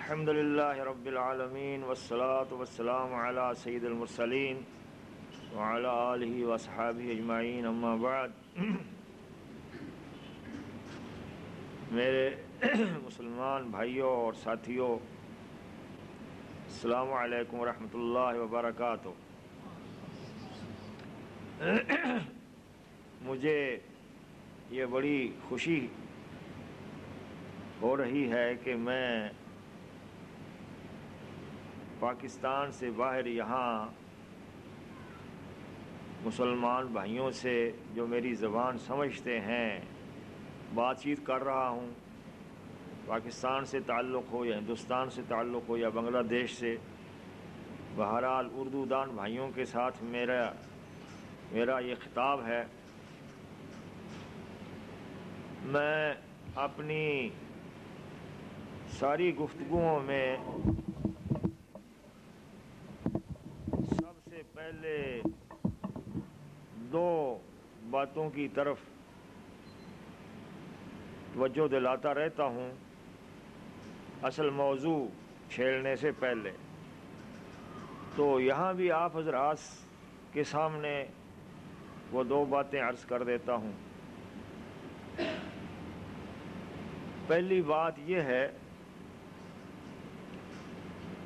الحمد للہ رب العالمین والصلاة والسلام علی سید المرسلین وعلی آلہ واصحابہ اجمعین، اما بعد۔ میرے مسلمان بھائیوں اور ساتھیوں، السلام علیکم ورحمۃ اللہ وبرکاتہ۔ مجھے یہ بڑی خوشی ہو رہی ہے کہ میں پاکستان سے باہر یہاں مسلمان بھائیوں سے جو میری زبان سمجھتے ہیں بات چیت کر رہا ہوں۔ پاکستان سے تعلق ہو یا ہندوستان سے تعلق ہو یا بنگلہ دیش سے، بہرحال اردو دان بھائیوں کے ساتھ میرا یہ خطاب ہے۔ میں اپنی ساری گفتگوؤں میں سب سے پہلے دو باتوں کی طرف توجہ دلاتا رہتا ہوں اصل موضوع چھیڑنے سے پہلے، تو یہاں بھی آپ حضرات کے سامنے وہ دو باتیں عرض کر دیتا ہوں۔ پہلی بات یہ ہے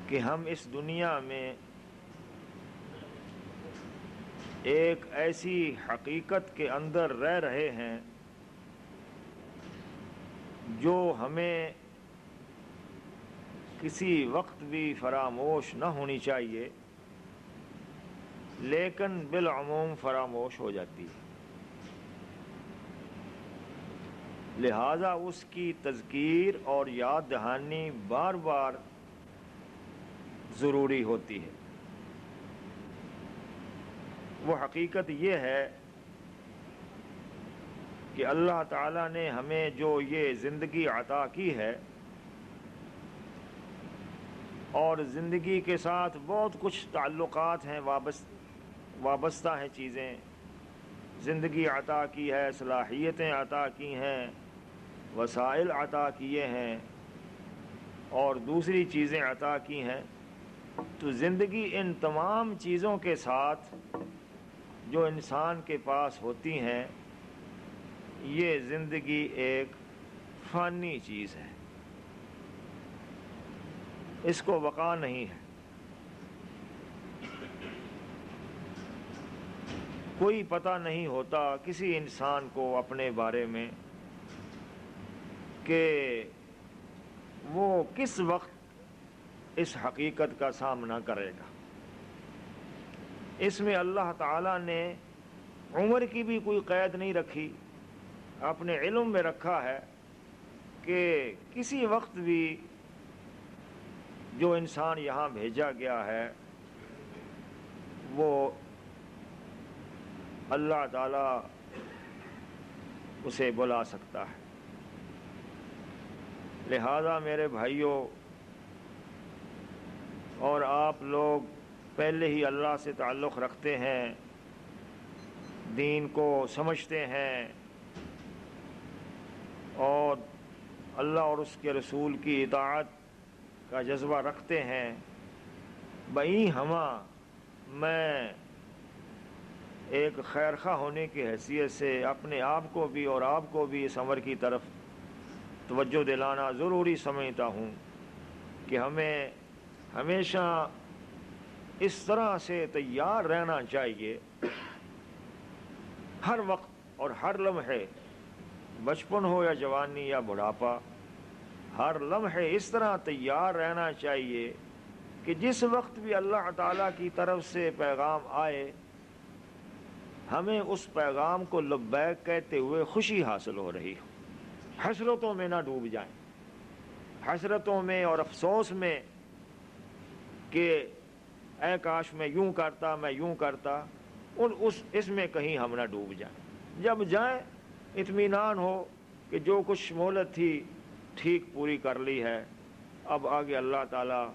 کہ ہم اس دنیا میں ایک ایسی حقیقت کے اندر رہ رہے ہیں جو ہمیں کسی وقت بھی فراموش نہ ہونی چاہیے، لیکن بالعموم فراموش ہو جاتی ہے، لہذا اس کی تذکیر اور یاد دہانی بار بار ضروری ہوتی ہے۔ وہ حقیقت یہ ہے کہ اللہ تعالیٰ نے ہمیں جو یہ زندگی عطا کی ہے، اور زندگی کے ساتھ بہت کچھ تعلقات ہیں، وابستہ ہیں چیزیں، زندگی عطا کی ہے، صلاحیتیں عطا کی ہیں، وسائل عطا کیے ہیں اور دوسری چیزیں عطا کی ہیں، تو زندگی ان تمام چیزوں کے ساتھ جو انسان کے پاس ہوتی ہیں، یہ زندگی ایک فانی چیز ہے، اس کو بقا نہیں ہے۔ کوئی پتہ نہیں ہوتا کسی انسان کو اپنے بارے میں کہ وہ کس وقت اس حقیقت کا سامنا کرے گا۔ اس میں اللہ تعالیٰ نے عمر کی بھی کوئی قید نہیں رکھی، اپنے علم میں رکھا ہے کہ کسی وقت بھی جو انسان یہاں بھیجا گیا ہے وہ اللہ تعالیٰ اسے بلا سکتا ہے۔ لہذا میرے بھائیوں اور آپ لوگ پہلے ہی اللہ سے تعلق رکھتے ہیں، دین کو سمجھتے ہیں اور اللہ اور اس کے رسول کی اطاعت کا جذبہ رکھتے ہیں، بئی ہمہ میں ایک خیرخواہ ہونے کی حیثیت سے اپنے آپ کو بھی اور آپ کو بھی اس امر کی طرف توجہ دلانا ضروری سمجھتا ہوں کہ ہمیں ہمیشہ اس طرح سے تیار رہنا چاہیے، ہر وقت اور ہر لمحے، بچپن ہو یا جوانی یا بڑھاپا، ہر لمحے اس طرح تیار رہنا چاہیے کہ جس وقت بھی اللہ تعالیٰ کی طرف سے پیغام آئے، ہمیں اس پیغام کو لبیک کہتے ہوئے خوشی حاصل ہو رہی ہو، حسرتوں میں نہ ڈوب جائیں، حسرتوں میں اور افسوس میں کہ اے کاش میں یوں کرتا، میں یوں کرتا، اس میں کہیں ہم نہ ڈوب جائیں۔ جب جائیں اطمینان ہو کہ جو کچھ مہلت تھی ٹھیک پوری کر لی ہے، اب آگے اللہ تعالیٰ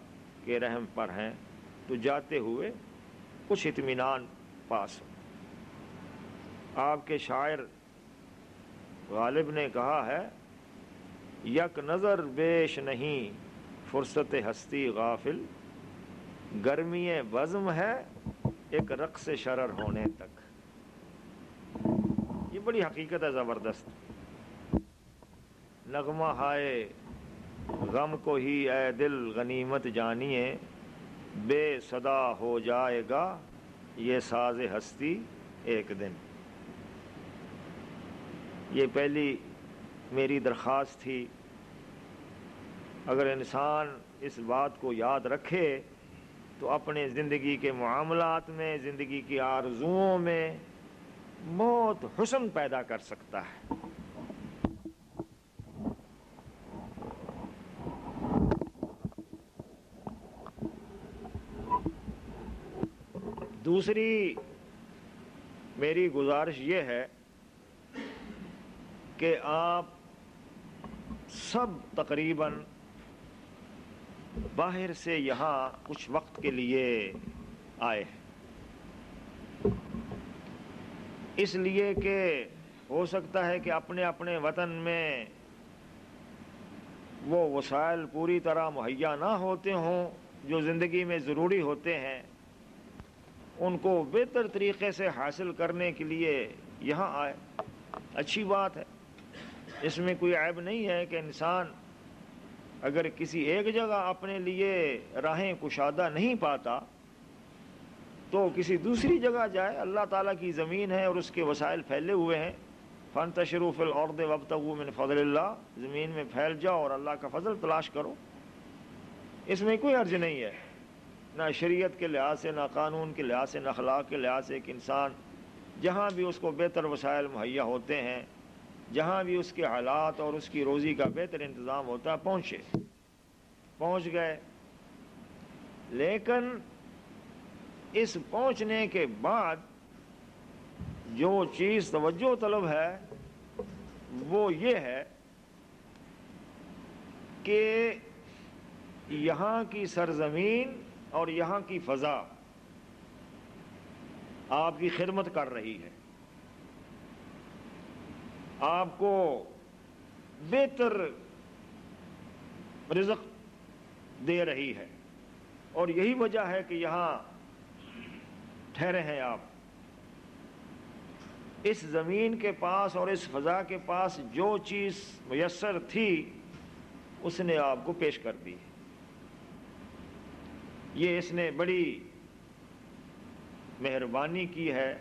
کے رحم پر ہیں، تو جاتے ہوئے کچھ اطمینان پاس ہو۔ آپ کے شاعر غالب نے کہا ہے، یک نظر بیش نہیں فرصت ہستی غافل، گرمی بزم ہے ایک رقص شرر ہونے تک۔ یہ بڑی حقیقت ہے زبردست۔ نغمہ ہائے غم کو ہی اے دل غنیمت جانیے، بے صدا ہو جائے گا یہ ساز ہستی ایک دن۔ یہ پہلی میری درخواست تھی، اگر انسان اس بات کو یاد رکھے تو اپنے زندگی کے معاملات میں، زندگی کی آرزوؤں میں بہت حسن پیدا کر سکتا ہے۔ دوسری میری گزارش یہ ہے کہ آپ سب تقریباً باہر سے یہاں کچھ وقت کے لیے آئے ہیں، اس لیے کہ ہو سکتا ہے کہ اپنے اپنے وطن میں وہ وسائل پوری طرح مہیا نہ ہوتے ہوں جو زندگی میں ضروری ہوتے ہیں، ان کو بہتر طریقے سے حاصل کرنے کے لیے یہاں آئے۔ اچھی بات ہے، اس میں کوئی عیب نہیں ہے کہ انسان اگر کسی ایک جگہ اپنے لیے راہیں کشادہ نہیں پاتا تو کسی دوسری جگہ جائے۔ اللہ تعالیٰ کی زمین ہے اور اس کے وسائل پھیلے ہوئے ہیں۔ فانتشروا فی الارض وابتغوا من فضل اللہ، زمین میں پھیل جاؤ اور اللہ کا فضل تلاش کرو، اس میں کوئی حرج نہیں ہے، نہ شریعت کے لحاظ سے، نہ قانون کے لحاظ سے، نہ اخلاق کے لحاظ سے، کہ انسان جہاں بھی اس کو بہتر وسائل مہیا ہوتے ہیں، جہاں بھی اس کے حالات اور اس کی روزی کا بہتر انتظام ہوتا ہے، پہنچ گئے۔ لیکن اس پہنچنے کے بعد جو چیز توجہ طلب ہے وہ یہ ہے کہ یہاں کی سرزمین اور یہاں کی فضا آپ کی خدمت کر رہی ہے، آپ کو بہتر رزق دے رہی ہے، اور یہی وجہ ہے کہ یہاں ٹھہرے ہیں آپ۔ اس زمین کے پاس اور اس فضا کے پاس جو چیز میسر تھی اس نے آپ کو پیش کر دی، یہ اس نے بڑی مہربانی کی ہے،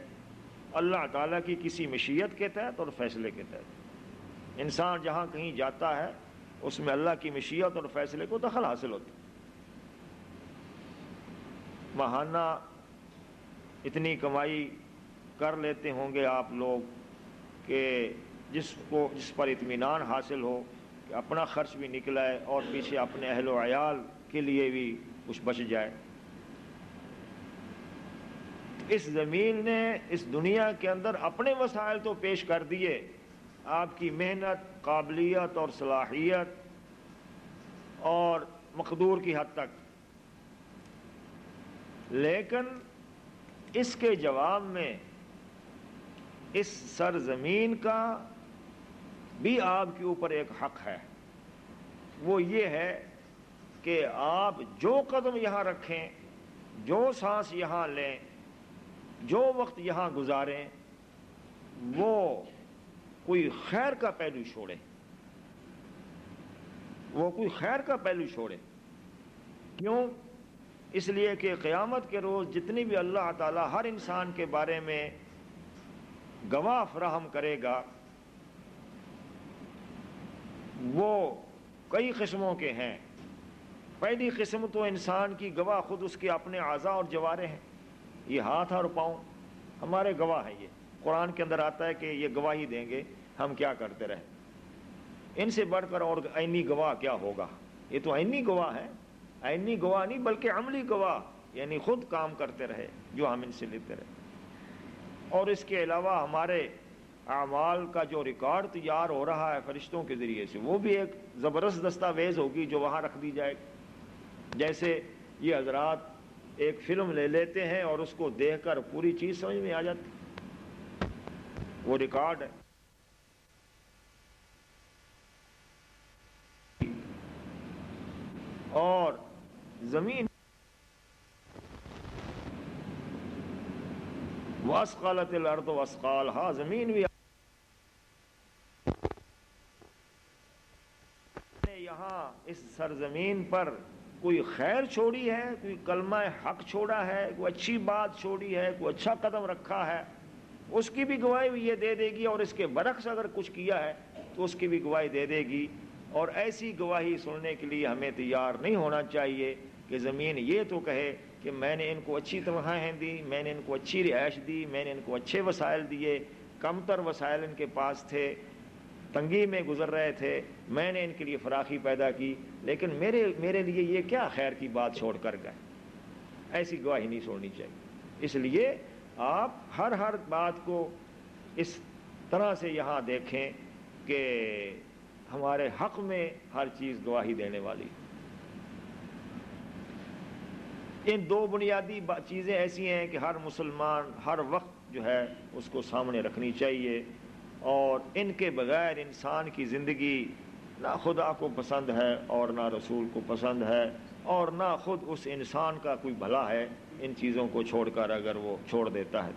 اللہ تعالیٰ کی کسی مشیت کے تحت اور فیصلے کے تحت۔ انسان جہاں کہیں جاتا ہے اس میں اللہ کی مشیت اور فیصلے کو دخل حاصل ہوتا ہے۔ ماہانہ اتنی کمائی کر لیتے ہوں گے آپ لوگ کہ جس پر اطمینان حاصل ہو کہ اپنا خرچ بھی نکلا ہے اور پیچھے اپنے اہل و عیال کے لیے بھی کچھ بچ جائے۔ اس زمین نے اس دنیا کے اندر اپنے وسائل تو پیش کر دیے، آپ کی محنت، قابلیت اور صلاحیت اور مقدور کی حد تک، لیکن اس کے جواب میں اس سرزمین کا بھی آپ کے اوپر ایک حق ہے، وہ یہ ہے کہ آپ جو قدم یہاں رکھیں، جو سانس یہاں لیں، جو وقت یہاں گزاریں، وہ کوئی خیر کا پہلو چھوڑے، وہ کوئی خیر کا پہلو چھوڑے۔ کیوں؟ اس لیے کہ قیامت کے روز جتنی بھی اللہ تعالیٰ ہر انسان کے بارے میں گواہ فراہم کرے گا وہ کئی قسموں کے ہیں۔ پہلی قسم تو انسان کی گواہ خود اس کے اپنے اعضاء اور جوارے ہیں، یہ ہاتھ اور پاؤں ہمارے گواہ ہیں۔ یہ قرآن کے اندر آتا ہے کہ یہ گواہی دیں گے ہم کیا کرتے رہے۔ ان سے بڑھ کر اور عینی گواہ کیا ہوگا؟ یہ تو عینی گواہ ہے، عینی گواہ نہیں بلکہ عملی گواہ، یعنی خود کام کرتے رہے جو ہم ان سے لیتے رہے۔ اور اس کے علاوہ ہمارے اعمال کا جو ریکارڈ تیار ہو رہا ہے فرشتوں کے ذریعے سے، وہ بھی ایک زبردست دستاویز ہوگی جو وہاں رکھ دی جائے گی۔ جیسے یہ حضرات ایک فلم لے لیتے ہیں اور اس کو دیکھ کر پوری چیز سمجھ میں آ جاتی، وہ ریکارڈ ہے۔ اور زمین واسقالت الارض واسقالہا، زمین بھی یہاں اس سرزمین پر کوئی خیر چھوڑی ہے، کوئی کلمہ حق چھوڑا ہے، کوئی اچھی بات چھوڑی ہے، کوئی اچھا قدم رکھا ہے، اس کی بھی گواہی یہ دے دے گی، اور اس کے برعکس اگر کچھ کیا ہے تو اس کی بھی گواہی دے دے گی۔ اور ایسی گواہی سننے کے لیے ہمیں تیار نہیں ہونا چاہیے کہ زمین یہ تو کہے کہ میں نے ان کو اچھی تنخواہیں دی، میں نے ان کو اچھی رہائش دی، میں نے ان کو اچھے وسائل دیے، کم تر وسائل ان کے پاس تھے، تنگی میں گزر رہے تھے، میں نے ان کے لیے فراخی پیدا کی، لیکن میرے لیے یہ کیا خیر کی بات چھوڑ کر گئے۔ ایسی گواہی نہیں چھوڑنی چاہیے۔ اس لیے آپ ہر بات کو اس طرح سے یہاں دیکھیں کہ ہمارے حق میں ہر چیز گواہی دینے والی۔ ان دو بنیادی چیزیں ایسی ہیں کہ ہر مسلمان ہر وقت جو ہے اس کو سامنے رکھنی چاہیے، اور ان کے بغیر انسان کی زندگی نہ خدا کو پسند ہے اور نہ رسول کو پسند ہے، اور نہ خود اس انسان کا کوئی بھلا ہے ان چیزوں کو چھوڑ کر اگر وہ چھوڑ دیتا ہے۔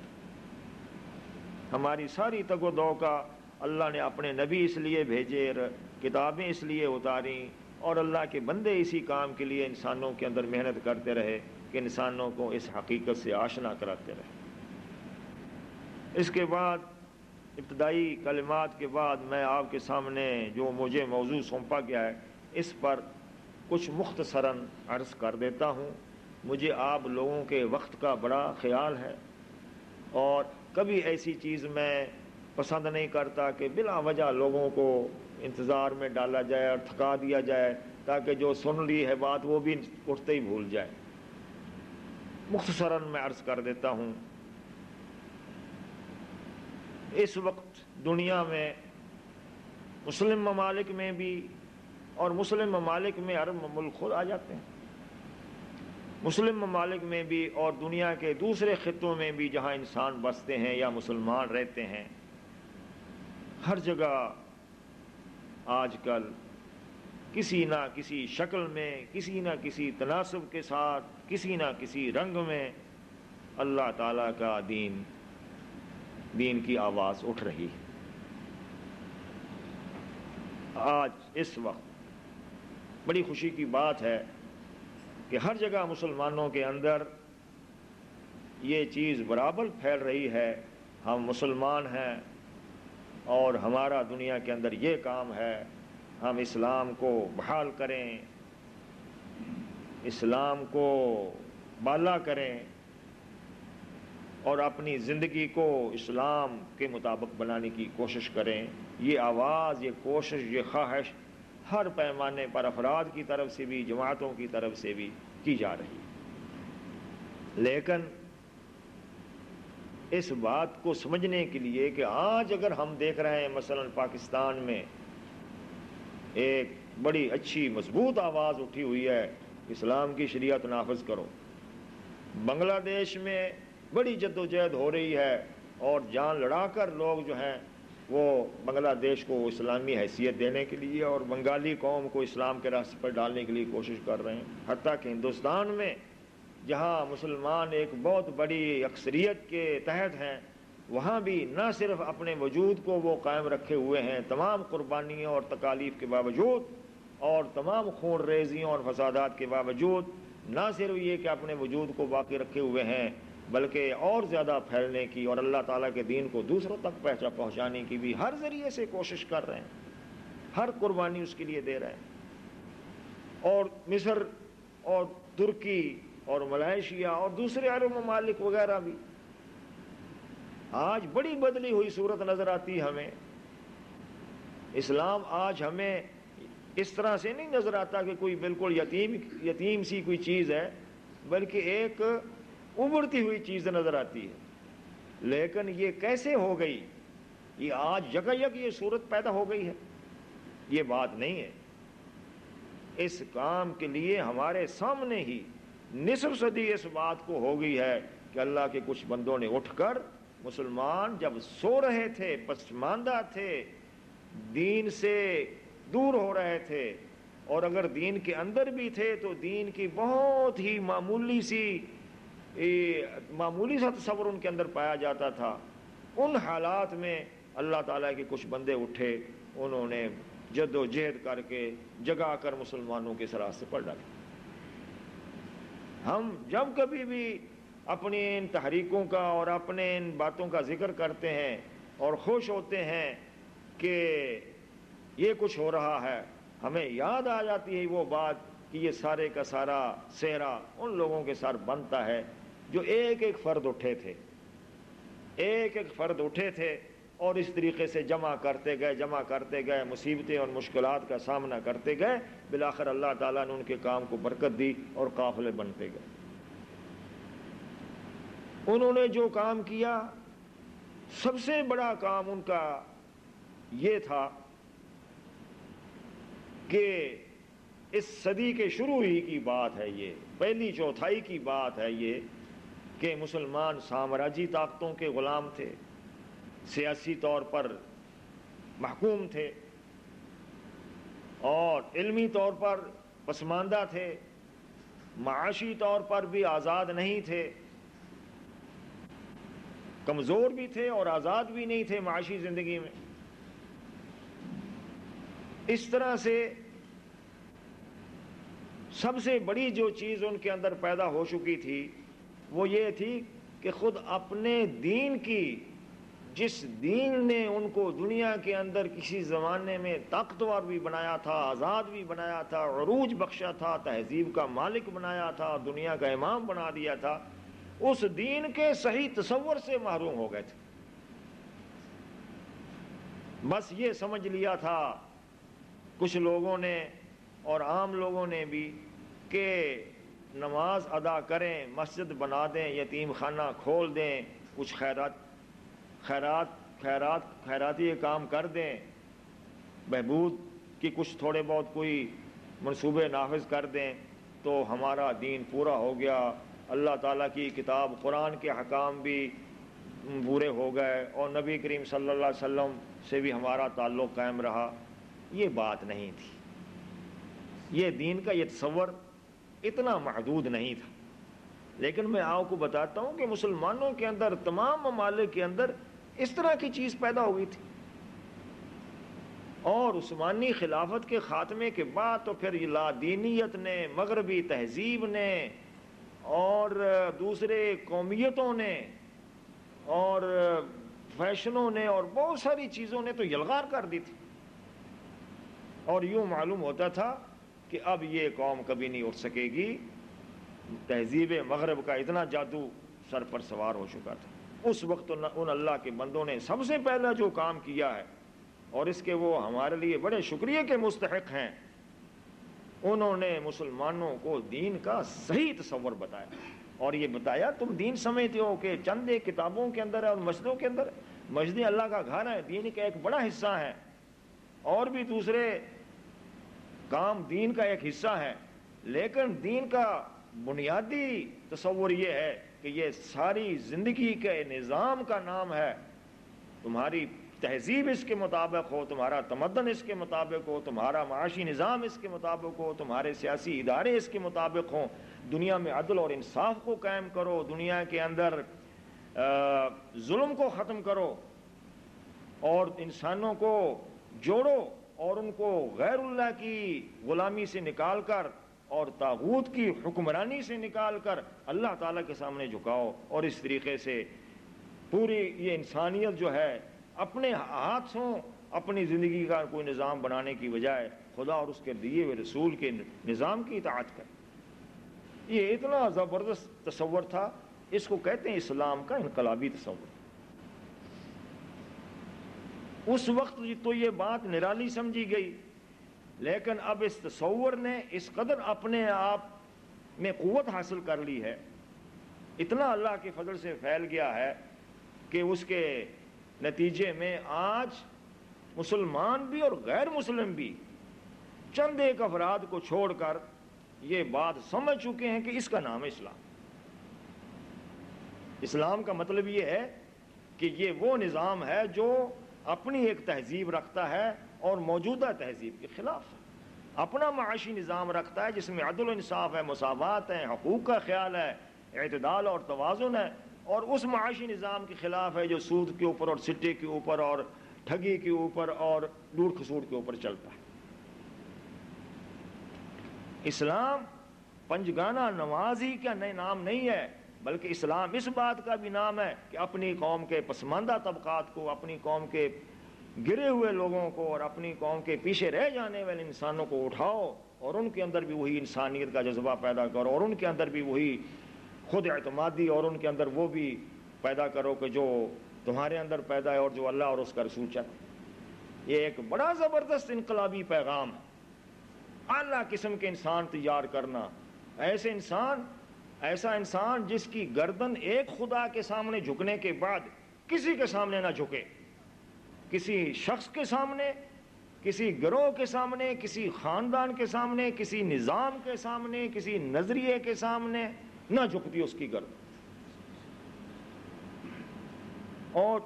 ہماری ساری تگ و دو کا اللہ نے اپنے نبی اس لیے بھیجے، کتابیں اس لیے اتاریں، اور اللہ کے بندے اسی کام کے لیے انسانوں کے اندر محنت کرتے رہے کہ انسانوں کو اس حقیقت سے آشنا کراتے رہے۔ اس کے بعد ابتدائی کلمات کے بعد میں آپ کے سامنے جو مجھے موضوع سونپا گیا ہے اس پر کچھ مختصراً عرض کر دیتا ہوں۔ مجھے آپ لوگوں کے وقت کا بڑا خیال ہے، اور کبھی ایسی چیز میں پسند نہیں کرتا کہ بلا وجہ لوگوں کو انتظار میں ڈالا جائے اور تھکا دیا جائے تاکہ جو سن لی ہے بات وہ بھی اٹھتے ہی بھول جائے۔ مختصراً میں عرض کر دیتا ہوں۔ اس وقت دنیا میں مسلم ممالک میں بھی، اور مسلم ممالک میں عرب ملک خود آ جاتے ہیں، مسلم ممالک میں بھی اور دنیا کے دوسرے خطوں میں بھی جہاں انسان بستے ہیں یا مسلمان رہتے ہیں، ہر جگہ آج کل کسی نہ کسی شکل میں، کسی نہ کسی تناسب کے ساتھ، کسی نہ کسی رنگ میں اللہ تعالیٰ کا دین کی آواز اٹھ رہی ہے۔ آج اس وقت بڑی خوشی کی بات ہے کہ ہر جگہ مسلمانوں کے اندر یہ چیز برابر پھیل رہی ہے، ہم مسلمان ہیں اور ہمارا دنیا کے اندر یہ کام ہے، ہم اسلام کو بحال کریں، اسلام کو بالا کریں، اور اپنی زندگی کو اسلام کے مطابق بنانے کی کوشش کریں۔ یہ آواز، یہ کوشش، یہ خواہش ہر پیمانے پر افراد کی طرف سے بھی، جماعتوں کی طرف سے بھی کی جا رہی ہے۔ لیکن اس بات کو سمجھنے کے لیے کہ آج اگر ہم دیکھ رہے ہیں مثلا پاکستان میں ایک بڑی اچھی مضبوط آواز اٹھی ہوئی ہے، اسلام کی شریعت نافذ کرو۔ بنگلہ دیش میں بڑی جدوجہد ہو رہی ہے، اور جان لڑا کر لوگ جو ہیں وہ بنگلہ دیش کو اسلامی حیثیت دینے کے لیے اور بنگالی قوم کو اسلام کے راستے پر ڈالنے کے لیے کوشش کر رہے ہیں۔ حتیٰ کہ ہندوستان میں جہاں مسلمان ایک بہت بڑی اکثریت کے تحت ہیں، وہاں بھی نہ صرف اپنے وجود کو وہ قائم رکھے ہوئے ہیں تمام قربانیوں اور تکالیف کے باوجود، اور تمام خون ریزیوں اور فسادات کے باوجود، نہ صرف یہ کہ اپنے وجود کو باقی رکھے ہوئے ہیں بلکہ اور زیادہ پھیلنے کی اور اللہ تعالیٰ کے دین کو دوسروں تک پہنچانے کی بھی ہر ذریعے سے کوشش کر رہے ہیں، ہر قربانی اس کے لیے دے رہے ہیں۔ اور مصر اور ترکی اور ملائیشیا اور دوسرے عرب ممالک وغیرہ بھی آج بڑی بدلی ہوئی صورت نظر آتی ہے ہمیں۔ اسلام آج ہمیں اس طرح سے نہیں نظر آتا کہ کوئی بالکل یتیم سی کوئی چیز ہے، بلکہ ایک ابھرتی ہوئی چیز نظر آتی ہے۔ لیکن یہ کیسے ہو گئی؟ یہ آج یکایک یہ صورت پیدا ہو گئی ہے، یہ بات نہیں ہے۔ اس کام کے لیے ہمارے سامنے ہی نصف صدی اس بات کو ہو گئی ہے کہ اللہ کے کچھ بندوں نے اٹھ کر، مسلمان جب سو رہے تھے، پسماندہ تھے، دین سے دور ہو رہے تھے اور اگر دین کے اندر بھی تھے تو دین کی بہت ہی معمولی سا تصور ان کے اندر پایا جاتا تھا۔ ان حالات میں اللہ تعالیٰ کے کچھ بندے اٹھے، انہوں نے جد و جہد کر کے جگا کر مسلمانوں کے راستے پر ڈالے۔ ہم جب کبھی بھی اپنی ان تحریکوں کا اور اپنے ان باتوں کا ذکر کرتے ہیں اور خوش ہوتے ہیں کہ یہ کچھ ہو رہا ہے، ہمیں یاد آ جاتی ہے وہ بات کہ یہ سارے کا سارا سہرا ان لوگوں کے ساتھ بنتا ہے جو ایک ایک فرد اٹھے تھے، ایک ایک فرد اٹھے تھے اور اس طریقے سے جمع کرتے گئے، مصیبتیں اور مشکلات کا سامنا کرتے گئے، بالآخر اللہ تعالیٰ نے ان کے کام کو برکت دی اور قافلے بنتے گئے۔ انہوں نے جو کام کیا، سب سے بڑا کام ان کا یہ تھا کہ اس صدی کے شروع ہی کی بات ہے، یہ پہلی چوتھائی کی بات ہے یہ، کہ مسلمان سامراجی طاقتوں کے غلام تھے، سیاسی طور پر محکوم تھے اور علمی طور پر پسماندہ تھے، معاشی طور پر بھی آزاد نہیں تھے، کمزور بھی تھے اور آزاد بھی نہیں تھے معاشی زندگی میں۔ اس طرح سے سب سے بڑی جو چیز ان کے اندر پیدا ہو چکی تھی وہ یہ تھی کہ خود اپنے دین کی، جس دین نے ان کو دنیا کے اندر کسی زمانے میں طاقتور بھی بنایا تھا، آزاد بھی بنایا تھا، عروج بخشا تھا، تہذیب کا مالک بنایا تھا، دنیا کا امام بنا دیا تھا، اس دین کے صحیح تصور سے محروم ہو گئے تھے۔ بس یہ سمجھ لیا تھا کچھ لوگوں نے اور عام لوگوں نے بھی کہ نماز ادا کریں، مسجد بنا دیں، یتیم خانہ کھول دیں، کچھ خیراتی کام کر دیں، بہبود کی کچھ تھوڑے بہت کوئی منصوبے نافذ کر دیں تو ہمارا دین پورا ہو گیا، اللہ تعالیٰ کی کتاب قرآن کے حکام بھی پورے ہو گئے اور نبی کریم صلی اللہ علیہ وسلم سے بھی ہمارا تعلق قائم رہا۔ یہ بات نہیں تھی، یہ دین کا یہ تصور اتنا محدود نہیں تھا۔ لیکن میں آپ کو بتاتا ہوں کہ مسلمانوں کے اندر، تمام ممالک کے اندر اس طرح کی چیز پیدا ہوئی تھی، اور عثمانی خلافت کے خاتمے کے بعد تو پھر لادینیت نے، مغربی تہذیب نے اور دوسرے قومیتوں نے اور فیشنوں نے اور بہت ساری چیزوں نے تو یلغار کر دی تھی، اور یوں معلوم ہوتا تھا کہ اب یہ قوم کبھی نہیں اٹھ سکے گی۔ تہذیب مغرب کا اتنا جادو سر پر سوار ہو چکا تھا۔ اس وقت ان اللہ کے بندوں نے سب سے پہلا جو کام کیا ہے، اور اس کے وہ ہمارے لیے بڑے شکریہ کے مستحق ہیں، انہوں نے مسلمانوں کو دین کا صحیح تصور بتایا، اور یہ بتایا تم دین سمجھتے ہو کہ چند ایک کتابوں کے اندر ہے اور مسجدوں کے اندر، مسجد اللہ کا گھر ہے، دین کا ایک بڑا حصہ ہے، اور بھی دوسرے کام دین کا ایک حصہ ہے، لیکن دین کا بنیادی تصور یہ ہے کہ یہ ساری زندگی کے نظام کا نام ہے۔ تمہاری تہذیب اس کے مطابق ہو، تمہارا تمدن اس کے مطابق ہو، تمہارا معاشی نظام اس کے مطابق ہو، تمہارے سیاسی ادارے اس کے مطابق ہوں، دنیا میں عدل اور انصاف کو قائم کرو، دنیا کے اندر ظلم کو ختم کرو اور انسانوں کو جوڑو اور ان کو غیر اللہ کی غلامی سے نکال کر اور طاغوت کی حکمرانی سے نکال کر اللہ تعالیٰ کے سامنے جھکاؤ، اور اس طریقے سے پوری یہ انسانیت جو ہے اپنے ہاتھوں اپنی زندگی کا کوئی نظام بنانے کی بجائے خدا اور اس کے دیے ہوئے رسول کے نظام کی اطاعت کرے۔ یہ اتنا زبردست تصور تھا، اس کو کہتے ہیں اسلام کا انقلابی تصور۔ اس وقت تو یہ بات نرالی سمجھی گئی، لیکن اب اس تصور نے اس قدر اپنے آپ میں قوت حاصل کر لی ہے، اتنا اللہ کے فضل سے پھیل گیا ہے کہ اس کے نتیجے میں آج مسلمان بھی اور غیر مسلم بھی چند ایک افراد کو چھوڑ کر یہ بات سمجھ چکے ہیں کہ اس کا نام ہے اسلام۔ اسلام کا مطلب یہ ہے کہ یہ وہ نظام ہے جو اپنی ایک تہذیب رکھتا ہے اور موجودہ تہذیب کے خلاف ہے۔ اپنا معاشی نظام رکھتا ہے جس میں عدل و انصاف ہے، مساوات ہے، حقوق کا خیال ہے، اعتدال اور توازن ہے، اور اس معاشی نظام کے خلاف ہے جو سود کے اوپر اور سٹے کے اوپر اور ٹھگی کے اوپر اور لوٹ کھسوٹ کے اوپر چلتا ہے۔ اسلام پنجگانہ نمازی کا نام نہیں ہے، بلکہ اسلام اس بات کا بھی نام ہے کہ اپنی قوم کے پسماندہ طبقات کو، اپنی قوم کے گرے ہوئے لوگوں کو اور اپنی قوم کے پیچھے رہ جانے والے انسانوں کو اٹھاؤ اور ان کے اندر بھی وہی انسانیت کا جذبہ پیدا کرو، اور ان کے اندر بھی وہی خود اعتمادی، اور ان کے اندر وہ بھی پیدا کرو کہ جو تمہارے اندر پیدا ہے اور جو اللہ اور اس کا رسول چاہتے۔ یہ ایک بڑا زبردست انقلابی پیغام ہے، اعلیٰ قسم کے انسان تیار کرنا، ایسا انسان جس کی گردن ایک خدا کے سامنے جھکنے کے بعد کسی کے سامنے نہ جھکے، کسی شخص کے سامنے، کسی گروہ کے سامنے، کسی خاندان کے سامنے، کسی نظام کے سامنے، کسی نظریے کے سامنے نہ جھکتی اس کی گردن۔ اور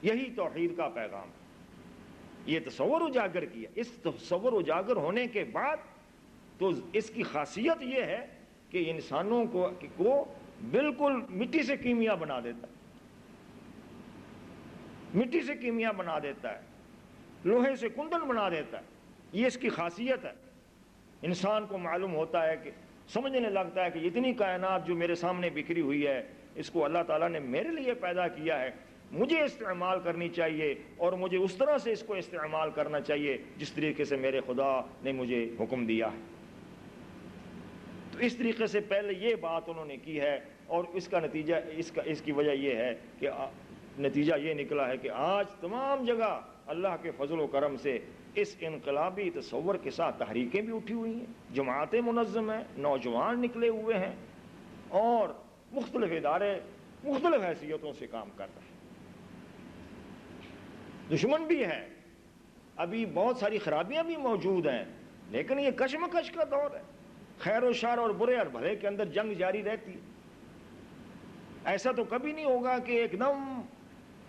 یہی توحید کا پیغام ہے۔ یہ تصور اجاگر کیا، اس تصور اجاگر ہونے کے بعد تو اس کی خاصیت یہ ہے کہ انسانوں کو بالکل مٹی سے کیمیا بنا دیتا ہے، مٹی سے کیمیا بنا دیتا ہے، لوہے سے کندن بنا دیتا ہے۔ یہ اس کی خاصیت ہے۔ انسان کو معلوم ہوتا ہے کہ سمجھنے لگتا ہے کہ اتنی کائنات جو میرے سامنے بکھری ہوئی ہے، اس کو اللہ تعالیٰ نے میرے لیے پیدا کیا ہے، مجھے استعمال کرنی چاہیے، اور مجھے اس طرح سے اس کو استعمال کرنا چاہیے جس طریقے سے میرے خدا نے مجھے حکم دیا ہے۔ تو اس طریقے سے پہلے یہ بات انہوں نے کی ہے، اور اس کا نتیجہ اس کی وجہ یہ ہے کہ نتیجہ یہ نکلا ہے کہ آج تمام جگہ اللہ کے فضل و کرم سے اس انقلابی تصور کے ساتھ تحریکیں بھی اٹھی ہوئی ہیں، جماعتیں منظم ہیں، نوجوان نکلے ہوئے ہیں، اور مختلف ادارے مختلف حیثیتوں سے کام کر رہے ہیں۔ دشمن بھی ہے، ابھی بہت ساری خرابیاں بھی موجود ہیں، لیکن یہ کشمکش کا دور ہے، خیر و شر اور برے اور بھلے کے اندر جنگ جاری رہتی ہے۔ ایسا تو کبھی نہیں ہوگا کہ ایک دم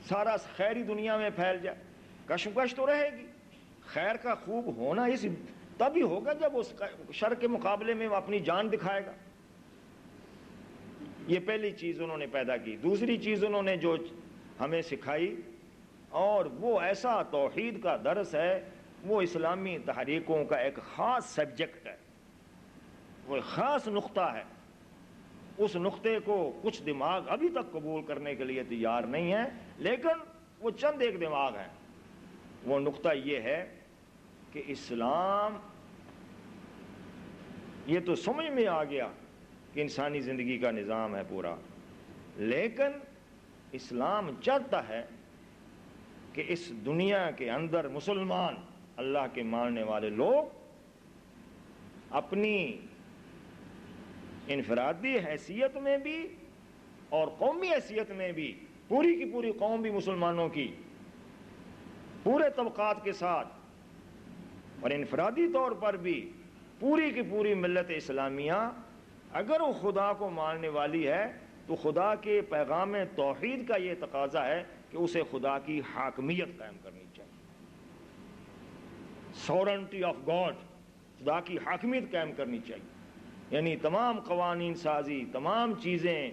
سارا خیری دنیا میں پھیل جائے، کشمکش تو رہے گی۔ خیر کا خوب ہونا اس تبھی ہوگا جب اس شر کے مقابلے میں وہ اپنی جان دکھائے گا۔ یہ پہلی چیز انہوں نے پیدا کی۔ دوسری چیز انہوں نے جو ہمیں سکھائی، اور وہ ایسا توحید کا درس ہے، وہ اسلامی تحریکوں کا ایک خاص سبجیکٹ ہے، وہ ایک خاص نقطہ ہے۔ اس نقطے کو کچھ دماغ ابھی تک قبول کرنے کے لیے تیار نہیں ہے، لیکن وہ چند ایک دماغ ہیں۔ وہ نقطہ یہ ہے کہ اسلام، یہ تو سمجھ میں آ گیا کہ انسانی زندگی کا نظام ہے پورا، لیکن اسلام چاہتا ہے کہ اس دنیا کے اندر مسلمان، اللہ کے ماننے والے لوگ اپنی انفرادی حیثیت میں بھی اور قومی حیثیت میں بھی، پوری کی پوری قوم بھی مسلمانوں کی، پورے طبقات کے ساتھ، اور انفرادی طور پر بھی پوری کی پوری ملت اسلامیہ اگر وہ خدا کو ماننے والی ہے تو خدا کے پیغام توحید کا یہ تقاضا ہے کہ اسے خدا کی حاکمیت قائم کرنی چاہیے۔ سورنٹی آف گاڈ، خدا کی حاکمیت قائم کرنی چاہیے، یعنی تمام قوانین سازی، تمام چیزیں،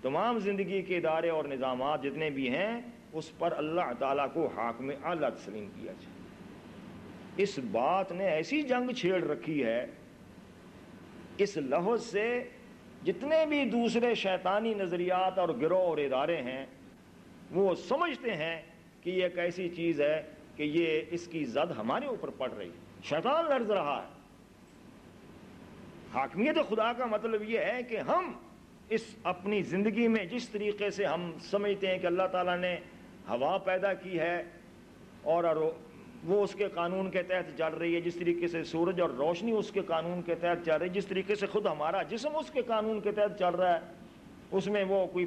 تمام زندگی کے ادارے اور نظامات جتنے بھی ہیں، اس پر اللہ تعالیٰ کو حاکم اعلیٰ تسلیم کیا جائے۔ اس بات نے ایسی جنگ چھیڑ رکھی ہے، اس لفظ سے جتنے بھی دوسرے شیطانی نظریات اور گروہ اور ادارے ہیں، وہ سمجھتے ہیں کہ یہ ایک ایسی چیز ہے کہ یہ اس کی زد ہمارے اوپر پڑ رہی ہے، شیطان لرز رہا ہے۔ حاکمیت خدا کا مطلب یہ ہے کہ ہم اس اپنی زندگی میں جس طریقے سے ہم سمجھتے ہیں کہ اللہ تعالیٰ نے ہوا پیدا کی ہے اور وہ اس کے قانون کے تحت چل رہی ہے، جس طریقے سے سورج اور روشنی اس کے قانون کے تحت چل رہی ہے، جس طریقے سے خود ہمارا جسم اس کے قانون کے تحت چل رہا ہے، اس میں وہ کوئی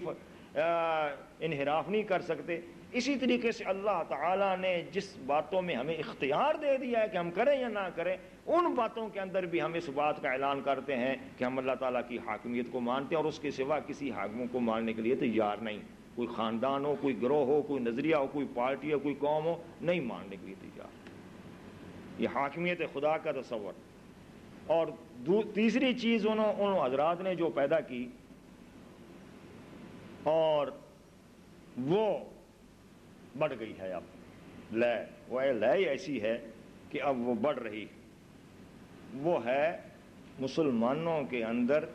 انحراف نہیں کر سکتے، اسی طریقے سے اللہ تعالیٰ نے جس باتوں میں ہمیں اختیار دے دیا ہے کہ ہم کریں یا نہ کریں، ان باتوں کے اندر بھی ہم اس بات کا اعلان کرتے ہیں کہ ہم اللہ تعالیٰ کی حاکمیت کو مانتے ہیں اور اس کے سوا کسی حاکموں کو ماننے کے لیے تیار نہیں۔ کوئی خاندان ہو، کوئی گروہ ہو، کوئی نظریہ ہو، کوئی پارٹی ہو، کوئی قوم ہو، نہیں ماننے کے لیے تیار۔ یہ حاکمیت خدا کا تصور. اور تیسری چیز ان حضرات نے جو پیدا کی اور وہ بڑھ گئی ہے، اب لے ایسی ہے کہ اب وہ بڑھ رہی، وہ ہے مسلمانوں کے اندر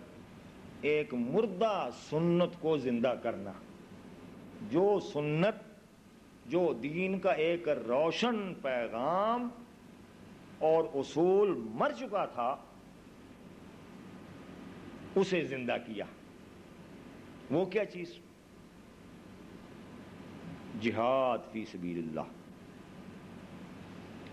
ایک مردہ سنت کو زندہ کرنا. جو سنت، جو دین کا ایک روشن پیغام اور اصول مر چکا تھا، اسے زندہ کیا. وہ کیا چیز؟ جہاد فی سبیل اللہ.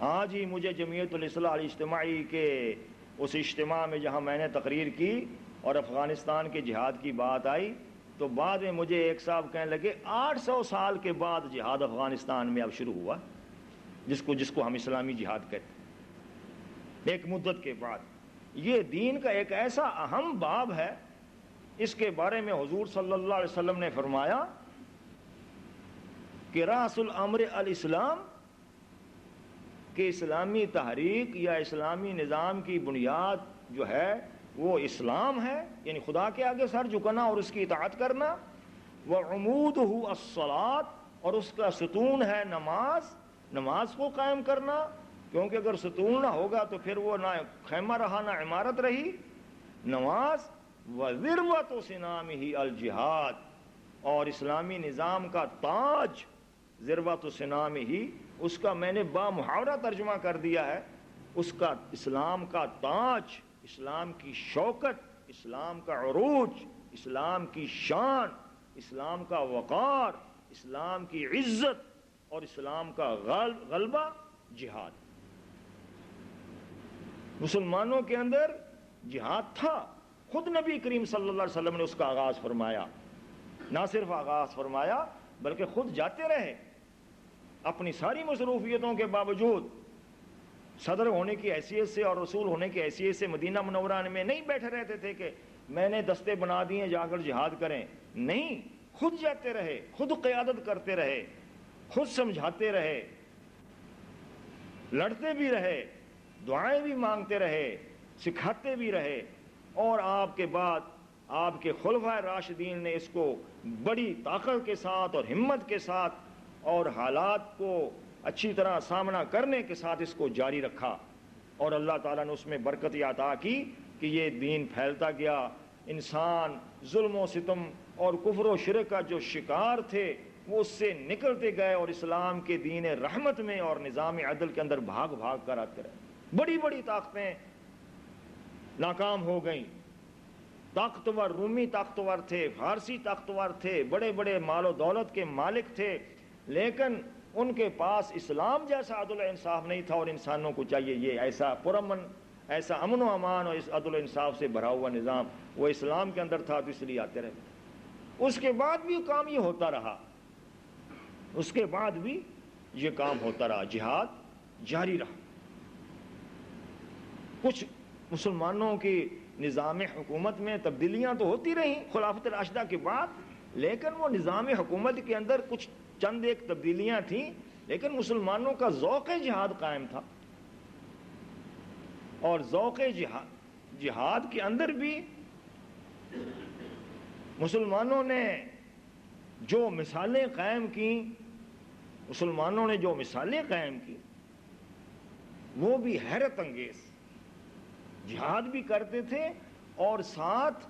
آج ہی مجھے جمعیت الاصلاح الاجتماعی کے اس اجتماع میں جہاں میں نے تقریر کی اور افغانستان کے جہاد کی بات آئی، تو بعد میں مجھے ایک صاحب کہنے لگے 800 سال کے بعد جہاد افغانستان میں اب شروع ہوا، جس کو ہم اسلامی جہاد کہتے ہیں، ایک مدت کے بعد. یہ دین کا ایک ایسا اہم باب ہے، اس کے بارے میں حضور صلی اللہ علیہ وسلم نے فرمایا کہ راس الامر الاسلام، کہ اسلامی تحریک یا اسلامی نظام کی بنیاد جو ہے وہ اسلام ہے، یعنی خدا کے آگے سر جھکنا اور اس کی اطاعت کرنا. وعمودہ الصلاۃ، اور اس کا ستون ہے نماز کو قائم کرنا، کیونکہ اگر ستون نہ ہوگا تو پھر وہ نہ خیمہ رہا نہ عمارت رہی. نماز. وذروۃ سنامہ الجہاد، اور اسلامی نظام کا تاج ذروۃ سنامہ، اس کا میں نے بامحاورہ ترجمہ کر دیا ہے، اس کا اسلام کا تاج، اسلام کی شوکت، اسلام کا عروج، اسلام کی شان، اسلام کا وقار، اسلام کی عزت اور اسلام کا غلبہ جہاد. مسلمانوں کے اندر جہاد تھا، خود نبی کریم صلی اللہ علیہ وسلم نے اس کا آغاز فرمایا. نہ صرف آغاز فرمایا بلکہ خود جاتے رہے، اپنی ساری مصروفیتوں کے باوجود صدر ہونے کی حیثیت سے اور رسول ہونے کی حیثیت سے مدینہ منورہ میں نہیں بیٹھے رہتے تھے کہ میں نے دستے بنا دیے جا کر جہاد کریں. نہیں، خود جاتے رہے، خود قیادت کرتے رہے، خود سمجھاتے رہے، لڑتے بھی رہے، دعائیں بھی مانگتے رہے، سکھاتے بھی رہے. اور آپ کے بعد آپ کے خلفائے راشدین نے اس کو بڑی طاقت کے ساتھ اور ہمت کے ساتھ اور حالات کو اچھی طرح سامنا کرنے کے ساتھ اس کو جاری رکھا، اور اللہ تعالیٰ نے اس میں برکت عطا کی کہ یہ دین پھیلتا گیا. انسان ظلم و ستم اور کفر و شرک کا جو شکار تھے وہ اس سے نکلتے گئے اور اسلام کے دین رحمت میں اور نظام عدل کے اندر بھاگ بھاگ کر آتے رہے. بڑی بڑی طاقتیں ناکام ہو گئیں. طاقتور رومی طاقتور تھے، فارسی طاقتور تھے، بڑے بڑے مال و دولت کے مالک تھے، لیکن ان کے پاس اسلام جیسا عدل و انصاف نہیں تھا. اور انسانوں کو چاہیے یہ ایسا پرامن، ایسا امن و امان اور اس عدل و انصاف سے بھرا ہوا نظام وہ اسلام کے اندر تھا، تو اس لیے آتے رہے. اس کے بعد بھی کام یہ ہوتا رہا، اس کے بعد بھی یہ کام ہوتا رہا، جہاد جاری رہا. کچھ مسلمانوں کی نظام حکومت میں تبدیلیاں تو ہوتی رہیں خلافت راشدہ کے بعد، لیکن وہ نظام حکومت کے اندر کچھ چند ایک تبدیلیاں تھیں، لیکن مسلمانوں کا ذوق جہاد قائم تھا. اور ذوق جہاد کے اندر بھی مسلمانوں نے جو مثالیں قائم کی، وہ بھی حیرت انگیز. جہاد بھی کرتے تھے اور ساتھ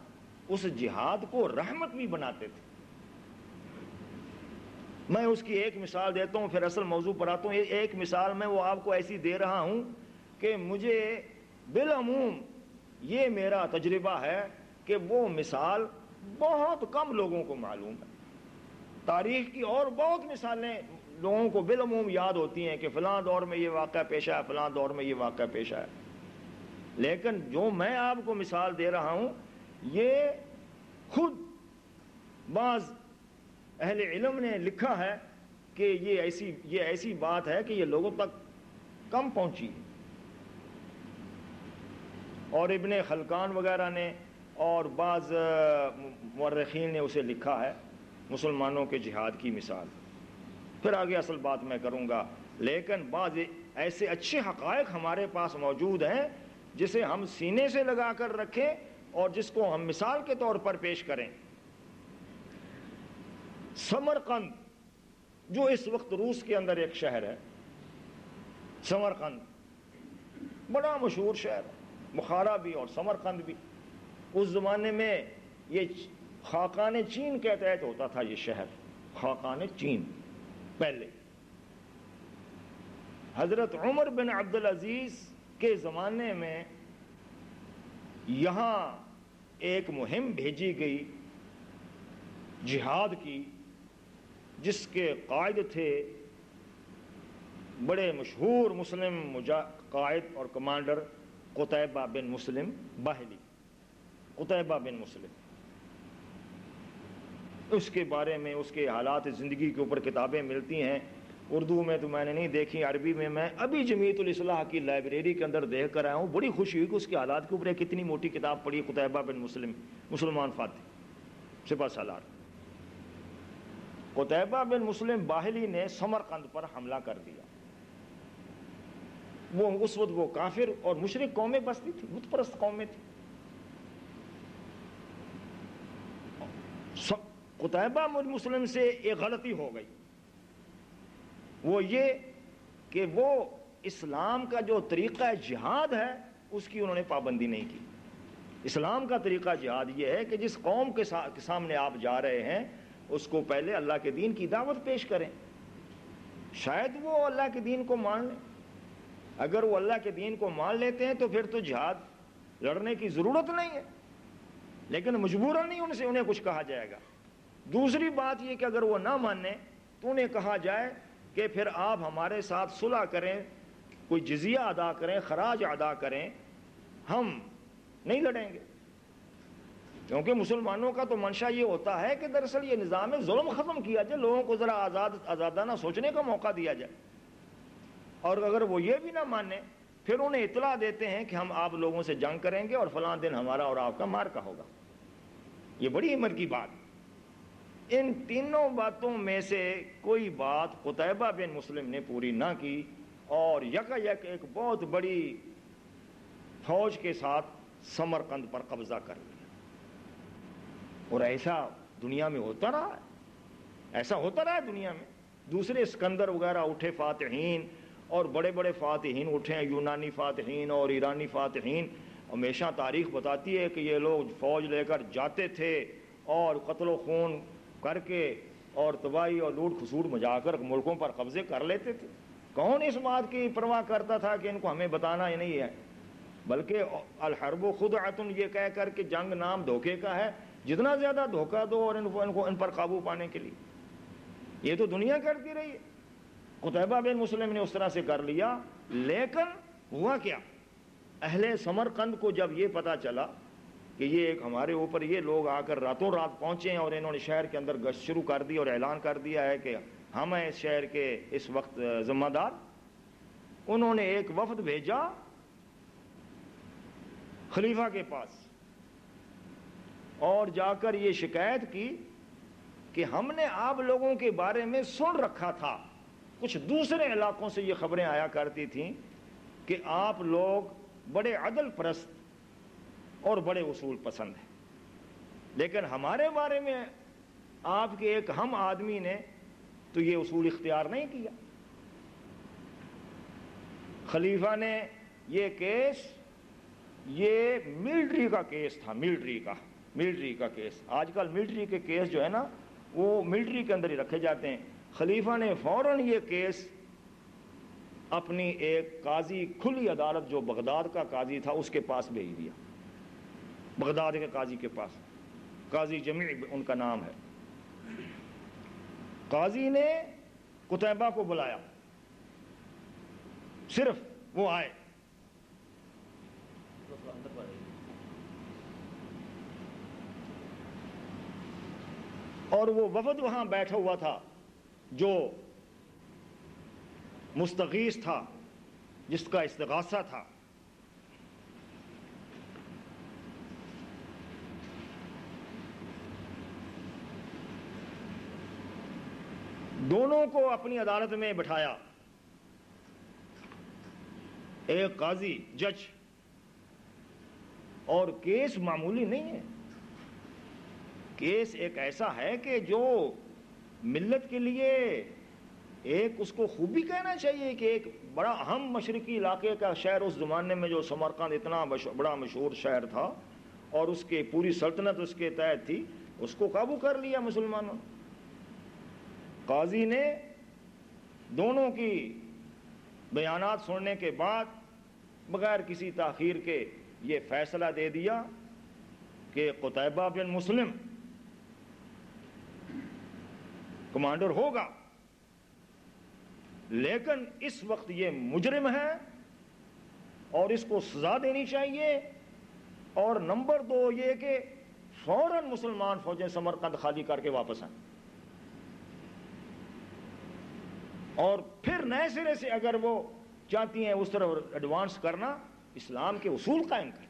اس جہاد کو رحمت بھی بناتے تھے. میں اس کی ایک مثال دیتا ہوں، پھر اصل موضوع پر آتا ہوں. ایک مثال میں وہ آپ کو ایسی دے رہا ہوں کہ مجھے بالعموم یہ میرا تجربہ ہے کہ وہ مثال بہت کم لوگوں کو معلوم ہے. تاریخ کی اور بہت مثالیں لوگوں کو بالعموم یاد ہوتی ہیں کہ فلاں دور میں یہ واقعہ پیش آیا، فلاں دور میں یہ واقعہ پیش آیا، لیکن جو میں آپ کو مثال دے رہا ہوں یہ خود بعض اہل علم نے لکھا ہے کہ یہ ایسی بات ہے کہ یہ لوگوں تک کم پہنچی. اور ابن خلکان وغیرہ نے اور بعض مورخین نے اسے لکھا ہے، مسلمانوں کے جہاد کی مثال. پھر آگے اصل بات میں کروں گا، لیکن بعض ایسے اچھے حقائق ہمارے پاس موجود ہیں جسے ہم سینے سے لگا کر رکھیں اور جس کو ہم مثال کے طور پر پیش کریں۔ سمرقند جو اس وقت روس کے اندر ایک شہر ہے، سمرقند بڑا مشہور شہر ہے، بخارا بھی اور سمرقند بھی۔ اس زمانے میں یہ خاقان چین کے تحت ہوتا تھا، یہ شہر خاقان چین۔ پہلے حضرت عمر بن عبدالعزیز کے زمانے میں یہاں ایک مہم بھیجی گئی جہاد کی، جس کے قائد تھے بڑے مشہور مسلم قائد اور کمانڈر قتیبہ بن مسلم باہلی۔ قتیبہ بن مسلم، اس کے بارے میں اس کے حالات زندگی کے اوپر کتابیں ملتی ہیں، اردو میں تو میں نے نہیں دیکھی، عربی میں ابھی جمیعت الاصلاح کی لائبریری کے اندر دیکھ کر آیا ہوں، بڑی خوشی ہوئی کہ اس کے حالات کے اوپر ایک کتنی موٹی کتاب پڑھی، قتیبہ بن مسلم مسلمان فاتح سپہ سالار۔ قتیبہ بن مسلم باہلی نے سمرقند پر حملہ کر دیا۔ وہ اس وقت وہ کافر اور مشرک قومیں بستی تھی، بت پرست قومیں تھی۔ قتیبہ بن مسلم سے ایک غلطی ہو گئی، وہ یہ کہ وہ اسلام کا جو طریقہ جہاد ہے اس کی انہوں نے پابندی نہیں کی۔ اسلام کا طریقہ جہاد یہ ہے کہ جس قوم کے سامنے آپ جا رہے ہیں اس کو پہلے اللہ کے دین کی دعوت پیش کریں، شاید وہ اللہ کے دین کو مان لیں۔ اگر وہ اللہ کے دین کو مان لیتے ہیں تو پھر تو جہاد لڑنے کی ضرورت نہیں ہے، لیکن مجبوراً نہیں انہیں کچھ کہا جائے گا۔ دوسری بات یہ کہ اگر وہ نہ مانے تو انہیں کہا جائے کہ پھر آپ ہمارے ساتھ صلح کریں، کوئی جزیہ ادا کریں، خراج ادا کریں، ہم نہیں لڑیں گے۔ کیونکہ مسلمانوں کا تو منشا یہ ہوتا ہے کہ دراصل یہ نظام ظلم ختم کیا جائے، لوگوں کو ذرا آزادانہ سوچنے کا موقع دیا جائے۔ اور اگر وہ یہ بھی نہ مانے پھر انہیں اطلاع دیتے ہیں کہ ہم آپ لوگوں سے جنگ کریں گے اور فلاں دن ہمارا اور آپ کا مارکا ہوگا۔ یہ بڑی ہمت کی بات۔ ان تینوں باتوں میں سے کوئی بات قتیبہ بن مسلم نے پوری نہ کی اور یکایک ایک بہت بڑی فوج کے ساتھ سمرقند پر قبضہ کر لیا۔ اور ایسا دنیا میں ہوتا رہا ہے، ایسا ہوتا رہا ہے دنیا میں۔ دوسرے اسکندر وغیرہ اٹھے فاتحین، اور بڑے بڑے فاتحین اٹھے ہیں، یونانی فاتحین اور ایرانی فاتحین۔ ہمیشہ تاریخ بتاتی ہے کہ یہ لوگ فوج لے کر جاتے تھے اور قتل و خون کر کے اور تباہی اور لوٹ کھسوٹ مچا کر ملکوں پر قبضے کر لیتے تھے۔ کون اس بات کی پرواہ کرتا تھا کہ ان کو ہمیں بتانا ہی نہیں ہے؟ بلکہ الحرب خدعۃ، یہ کہہ کر کہ جنگ نام دھوکے کا ہے، جتنا زیادہ دھوکہ دو اور ان پر قابو پانے کے لیے، یہ تو دنیا کرتی رہی ہے۔ قتیبہ بن مسلم نے اس طرح سے کر لیا، لیکن ہوا کیا؟ اہل سمرقند کو جب یہ پتا چلا کہ یہ ایک ہمارے اوپر یہ لوگ آ کر راتوں رات پہنچے ہیں اور انہوں نے شہر کے اندر گشت شروع کر دی اور اعلان کر دیا ہے کہ ہم ہیں اس شہر کے اس وقت ذمہ دار، انہوں نے ایک وفد بھیجا خلیفہ کے پاس اور جا کر یہ شکایت کی کہ ہم نے آپ لوگوں کے بارے میں سن رکھا تھا، کچھ دوسرے علاقوں سے یہ خبریں آیا کرتی تھیں کہ آپ لوگ بڑے عدل پرست اور بڑے اصول پسند ہیں، لیکن ہمارے بارے میں آپ کے ایک ہم آدمی نے تو یہ اصول اختیار نہیں کیا۔ خلیفہ نے یہ کیس، یہ ملٹری کا کیس تھا، ملٹری کا کیس۔ آج کل ملٹری کے کیس جو ہے نا وہ ملٹری کے اندر ہی رکھے جاتے ہیں۔ خلیفہ نے فوراً یہ کیس اپنی ایک قاضی کھلی عدالت جو بغداد کا قاضی تھا اس کے پاس بھیج دیا، بغداد کے قاضی کے پاس، قاضی جمیع ان کا نام ہے۔ قاضی نے قتیبہ کو بلایا، صرف وہ آئے، اور وہ وفد وہاں بیٹھا ہوا تھا جو مستغیث تھا، جس کا استغاثہ تھا۔ دونوں کو اپنی عدالت میں بٹھایا، ایک قاضی جج، اور کیس معمولی نہیں ہے، کیس ایک ایسا ہے کہ جو ملت کے لیے ایک اس کو خوبی کہنا چاہیے کہ ایک بڑا اہم مشرقی علاقے کا شہر اس زمانے میں جو سمرقند اتنا بڑا مشہور شہر تھا اور اس کے پوری سلطنت اس کے تحت تھی، اس کو قابو کر لیا مسلمانوں۔ قاضی نے دونوں کی بیانات سننے کے بعد بغیر کسی تاخیر کے یہ فیصلہ دے دیا کہ قتیبہ بن مسلم کمانڈر ہوگا، لیکن اس وقت یہ مجرم ہے اور اس کو سزا دینی چاہیے، اور نمبر 2 یہ کہ فوراً مسلمان فوجیں سمرقند خالی کر کے واپس آئیں، اور پھر نئے سرے سے اگر وہ چاہتی ہیں اس طرح ایڈوانس کرنا، اسلام کے اصول قائم کریں۔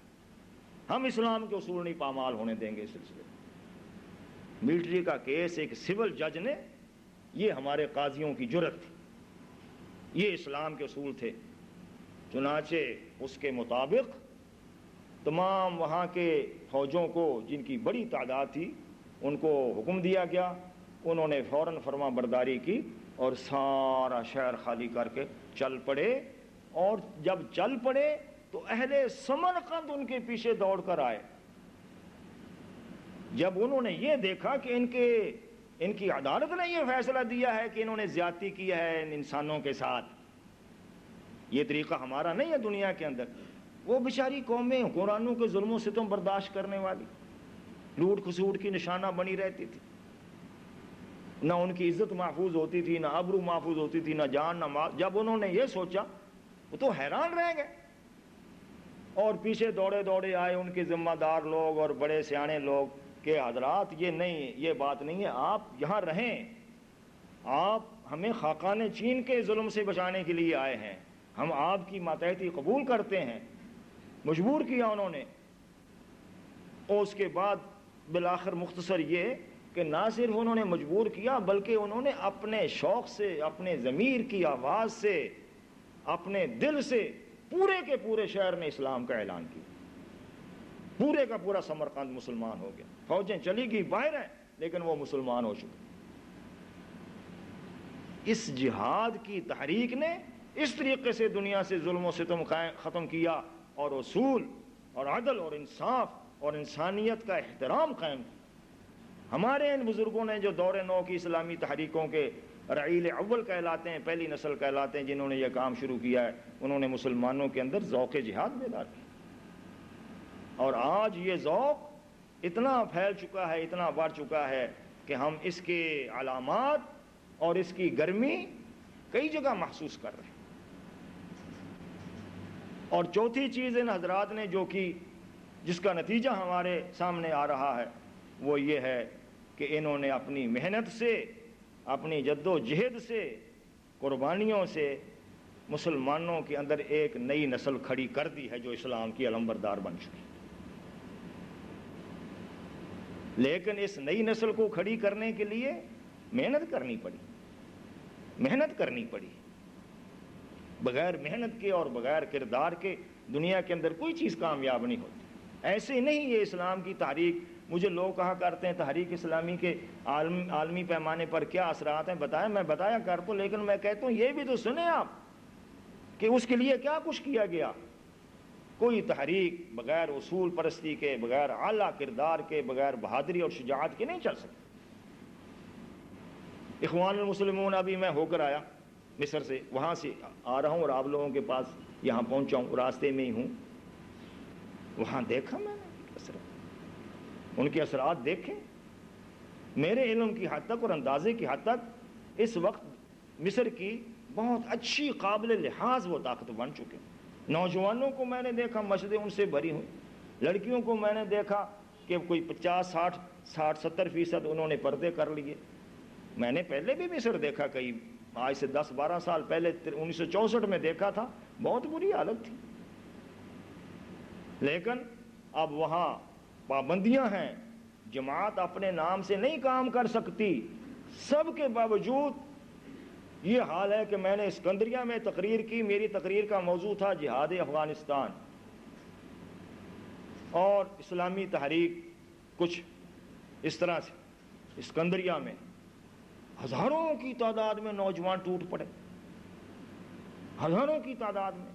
ہم اسلام کے اصول نہیں پامال ہونے دیں گے اس سلسلے میں۔ ملٹری کا کیس ایک سول جج نے، یہ ہمارے قاضیوں کی جرت تھی، یہ اسلام کے اصول تھے۔ چنانچہ اس کے مطابق تمام وہاں کے فوجوں کو، جن کی بڑی تعداد تھی، ان کو حکم دیا گیا، انہوں نے فوراً فرما برداری کی اور سارا شہر خالی کر کے چل پڑے، اور جب چل پڑے تو اہل سمرقند ان کے پیچھے دوڑ کر آئے۔ جب انہوں نے یہ دیکھا کہ ان کی عدالت نے یہ فیصلہ دیا ہے کہ انہوں نے زیادتی کی ہے ان انسانوں کے ساتھ، یہ طریقہ ہمارا نہیں ہے دنیا کے اندر، وہ بیچاری قومیں حکمرانوں کے ظلم و ستم برداشت کرنے والی، لوٹ کھسوٹ کی نشانہ بنی رہتی تھی، نہ ان کی عزت محفوظ ہوتی تھی، نہ آبرو محفوظ ہوتی تھی، نہ جان نہ مال۔ جب انہوں نے یہ سوچا وہ تو حیران رہ گئے، اور پیچھے دوڑے دوڑے آئے ان کے ذمہ دار لوگ اور بڑے سیانے لوگ کہ حضرات یہ بات نہیں ہے، آپ یہاں رہیں، آپ ہمیں خاقان چین کے ظلم سے بچانے کے لیے آئے ہیں، ہم آپ کی ماتحتی قبول کرتے ہیں۔ مجبور کیا انہوں نے، اور اس کے بعد بالآخر مختصر یہ کہ نہ صرف انہوں نے مجبور کیا بلکہ انہوں نے اپنے شوق سے، اپنے ضمیر کی آواز سے، اپنے دل سے پورے کے پورے شہر میں اسلام کا اعلان کیا، پورے کا پورا سمرقند مسلمان ہو گیا۔ فوجیں چلی گئی باہر ہیں لیکن وہ مسلمان ہو چکے۔ اس جہاد کی تحریک نے اس طریقے سے دنیا سے ظلم و ستم ختم کیا، اور اصول اور عدل اور انصاف اور انسانیت کا احترام قائم کیا۔ ہمارے ان بزرگوں نے جو دور نو کی اسلامی تحریکوں کے رعیل اول کہلاتے ہیں، پہلی نسل کہلاتے ہیں، جنہوں نے یہ کام شروع کیا ہے، انہوں نے مسلمانوں کے اندر ذوق جہاد بیدار کیا، اور آج یہ ذوق اتنا پھیل چکا ہے، اتنا بڑھ چکا ہے کہ ہم اس کے علامات اور اس کی گرمی کئی جگہ محسوس کر رہے ہیں۔ اور چوتھی چیز ان حضرات نے جو کی، جس کا نتیجہ ہمارے سامنے آ رہا ہے، وہ یہ ہے کہ انہوں نے اپنی محنت سے، اپنی جد و جہد سے، قربانیوں سے مسلمانوں کے اندر ایک نئی نسل کھڑی کر دی ہے جو اسلام کی علمبردار بن چکی۔ لیکن اس نئی نسل کو کھڑی کرنے کے لیے محنت کرنی پڑی۔ بغیر محنت کے اور بغیر کردار کے دنیا کے اندر کوئی چیز کامیاب نہیں ہوتی۔ ایسے نہیں یہ اسلام کی تحریک، مجھے لوگ کہا کرتے ہیں تحریک اسلامی کے عالمی پیمانے پر کیا اثرات ہیں، بتائیں، میں بتایا کرتا ہوں، لیکن میں کہتا ہوں یہ بھی تو سنیں آپ کہ اس کے لیے کیا کچھ کیا گیا۔ کوئی تحریک بغیر اصول پرستی کے، بغیر اعلیٰ کردار کے، بغیر بہادری اور شجاعت کے نہیں چل سکتی۔ اخوان المسلمون ابھی میں ہو کر آیا مصر سے، وہاں سے آ رہا ہوں اور آپ لوگوں کے پاس یہاں پہنچا ہوں، راستے میں ہی ہوں، وہاں دیکھا میں نے ان کے اثرات دیکھیں۔ میرے علم کی حد تک اور اندازے کی حد تک اس وقت مصر کی بہت اچھی قابل لحاظ وہ طاقت بن چکے۔ نوجوانوں کو میں نے دیکھا مسجدیں ان سے بھری ہوئی، لڑکیوں کو میں نے دیکھا کہ کوئی 50-60-70% انہوں نے پردے کر لیے۔ میں نے پہلے بھی مصر دیکھا، کئی آج سے 10-12 سال پہلے 1964 میں دیکھا تھا، بہت بری حالت تھی، لیکن اب وہاں پابندیاں ہیں، جماعت اپنے نام سے نہیں کام کر سکتی، سب کے باوجود یہ حال ہے کہ میں نے اسکندریہ میں تقریر کی، میری تقریر کا موضوع تھا جہاد افغانستان اور اسلامی تحریک، کچھ اس طرح سے اسکندریہ میں ہزاروں کی تعداد میں نوجوان ٹوٹ پڑے، ہزاروں کی تعداد میں۔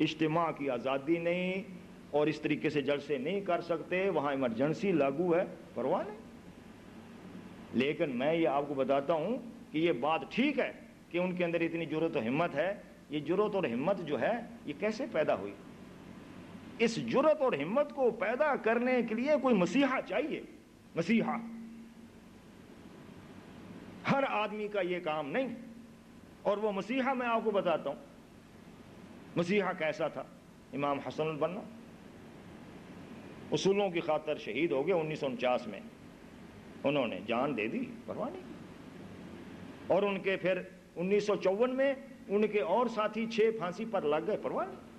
اجتماع کی آزادی نہیں اور اس طریقے سے جلسے نہیں کر سکتے، وہاں ایمرجنسی لاگو ہے، پرواہ نہیں۔ لیکن میں یہ آپ کو بتاتا ہوں کہ یہ بات ٹھیک ہے کہ ان کے اندر اتنی جرأت و ہمت ہے۔ یہ جرأت اور ہمت جو ہے یہ کیسے پیدا ہوئی؟ اس جرأت اور ہمت کو پیدا کرنے کے لیے کوئی مسیحا چاہیے، مسیحا۔ ہر آدمی کا یہ کام نہیں، اور وہ مسیحا میں آپ کو بتاتا ہوں مسیحا کیسا تھا۔ امام حسن البنا اصولوں کی خاطر شہید ہو گئے 1949 میں، انہوں نے جان دے دی، پرواہ نہیں کی۔ اور ان کے پھر 1954 میں ان کے اور ساتھی 6 پھانسی پر لگ گئے، پرواہ نہیں۔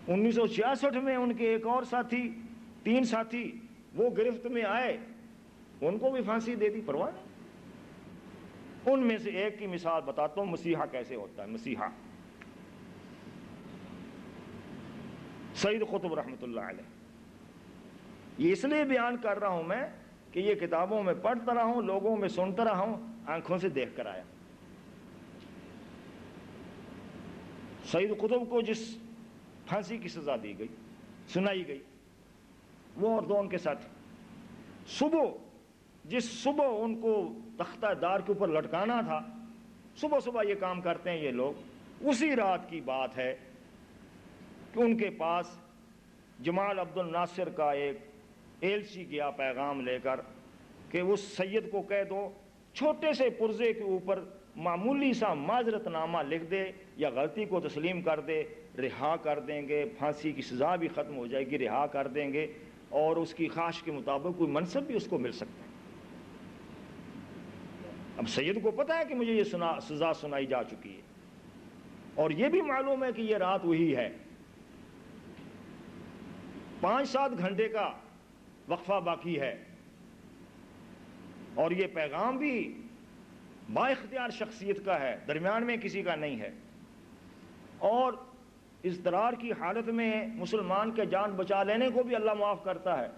1966 میں ان کے ایک اور ساتھی، 3 ساتھی وہ گرفت میں آئے، ان کو بھی پھانسی دے دی، پرواہ نہیں۔ ان میں سے ایک کی مثال بتاتا ہوں، مسیحا کیسے ہوتا ہے۔ مسیحا سید قطب رحمۃ اللہ علیہ۔ یہ اس لیے بیان کر رہا ہوں میں کہ یہ کتابوں میں پڑھتا رہا ہوں، لوگوں میں سنتا رہا ہوں، آنکھوں سے دیکھ کر آیا۔ سید قطب کو جس پھانسی کی سزا دی گئی، سنائی گئی، وہ اور 2 ان کے ساتھ جس صبح ان کو تختہ دار کے اوپر لٹکانا تھا، صبح یہ کام کرتے ہیں یہ لوگ۔ اسی رات کی بات ہے کہ ان کے پاس جمال عبد الناصر کا ایک ایلچی گیا پیغام لے کر کہ اس سید کو کہہ دو چھوٹے سے پرزے کے اوپر معمولی سا معذرت نامہ لکھ دے یا غلطی کو تسلیم کر دے، رہا کر دیں گے، پھانسی کی سزا بھی ختم ہو جائے گی، رہا کر دیں گے، اور اس کی خواہش کے مطابق کوئی منصب بھی اس کو مل سکتا ہے۔ اب سید کو پتا ہے کہ مجھے یہ سزا سنائی جا چکی ہے، اور یہ بھی معلوم ہے کہ یہ رات وہی ہے۔ 5-7 گھنٹے کا وقفہ باقی ہے، اور یہ پیغام بھی با اختیار شخصیت کا ہے، درمیان میں کسی کا نہیں ہے، اور اضطرار کی حالت میں مسلمان کے جان بچا لینے کو بھی اللہ معاف کرتا ہے۔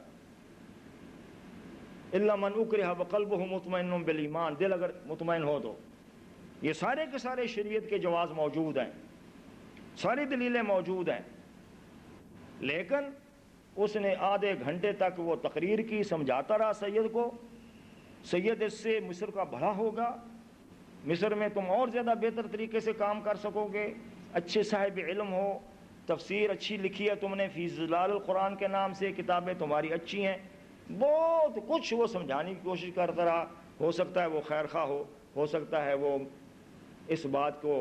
الا من اکرہ وقلبہ مطمئن بالایمان، دل اگر مطمئن ہو تو۔ یہ سارے کے سارے شریعت کے جواز موجود ہیں، ساری دلیلیں موجود ہیں، لیکن اس نے آدھے گھنٹے تک وہ تقریر کی، سمجھاتا رہا سید کو، سید اس سے مصر کا بھلا ہوگا، مصر میں تم اور زیادہ بہتر طریقے سے کام کر سکو گے، اچھے صاحب علم ہو، تفسیر اچھی لکھی ہے تم نے، فی ظلال القرآن کے نام سے کتابیں تمہاری اچھی ہیں، بہت کچھ وہ سمجھانے کی کوشش کرتا رہا۔ ہو سکتا ہے وہ خیر خواہ ہو سکتا ہے وہ اس بات کو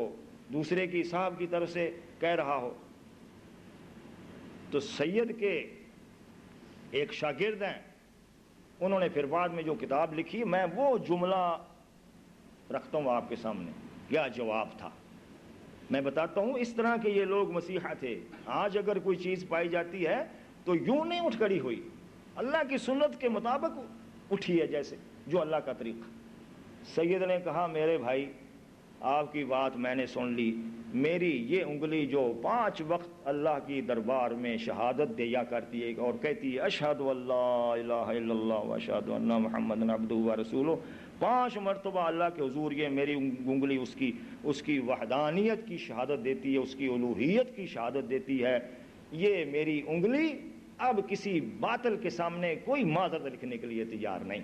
دوسرے کی صاحب کی طرف سے کہہ رہا ہو۔ تو سید کے ایک شاگرد ہیں، انہوں نے پھر بعد میں جو کتاب لکھی، میں وہ جملہ رکھتا ہوں آپ کے سامنے، کیا جواب تھا میں بتاتا ہوں۔ اس طرح کے یہ لوگ مسیحا تھے۔ آج اگر کوئی چیز پائی جاتی ہے تو یوں نہیں اٹھ کھڑی ہوئی، اللہ کی سنت کے مطابق اٹھی ہے، جیسے جو اللہ کا طریقہ۔ سید نے کہا میرے بھائی آپ کی بات میں نے سن لی، میری یہ انگلی جو 5 وقت اللہ کی دربار میں شہادت دیا کرتی ہے اور کہتی ہے اشہد اللہ الہ الا اللہ واشہد ان محمد عبدہ ورسولہ، 5 مرتبہ اللہ کے حضور یہ میری انگلی اس کی وحدانیت کی شہادت دیتی ہے، اس کی الوہیت کی شہادت دیتی ہے۔ یہ میری انگلی اب کسی باطل کے سامنے کوئی معذرت لکھنے کے لیے تیار نہیں۔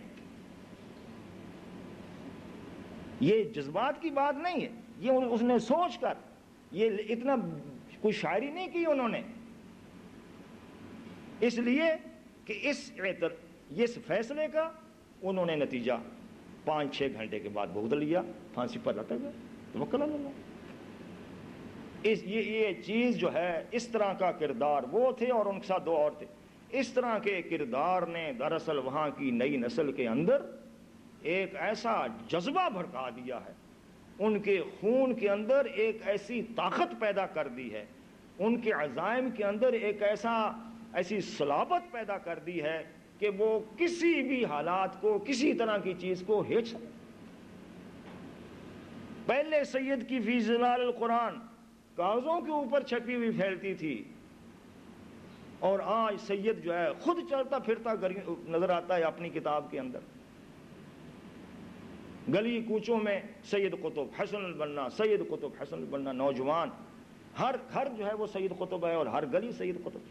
یہ جذبات کی بات نہیں ہے، یہ اس نے سوچ کر، یہ اتنا کوئی شاعری نہیں کی انہوں نے، اس لیے کہ اس فیصلے کا انہوں نے نتیجہ 5-6 گھنٹے کے بعد بھگت لیا، پھانسی پر لٹک گئے، توکل علی اللہ۔ یہ چیز جو ہے، اس طرح کا کردار وہ تھے اور ان کے ساتھ 2 اور تھے۔ اس طرح کے کردار نے دراصل وہاں کی نئی نسل کے اندر ایک ایسا جذبہ بھڑکا دیا ہے، ان کے خون کے اندر ایک ایسی طاقت پیدا کر دی ہے، ان کے عزائم کے اندر ایک ایسی صلابت پیدا کر دی ہے کہ وہ کسی بھی حالات کو، کسی طرح کی چیز کو ہیچ سکتے۔ پہلے سید کی فی ظلال القرآن کاغذوں کے اوپر چھپی ہوئی پھیلتی تھی، اور آج سید جو ہے خود چلتا پھرتا نظر آتا ہے اپنی کتاب کے اندر۔ گلی کوچوں میں سید قطب حسن البنا، سید قطب حسن البنا، نوجوان ہر گھر جو ہے وہ سید قطب ہے، اور ہر گلی سید قطب۔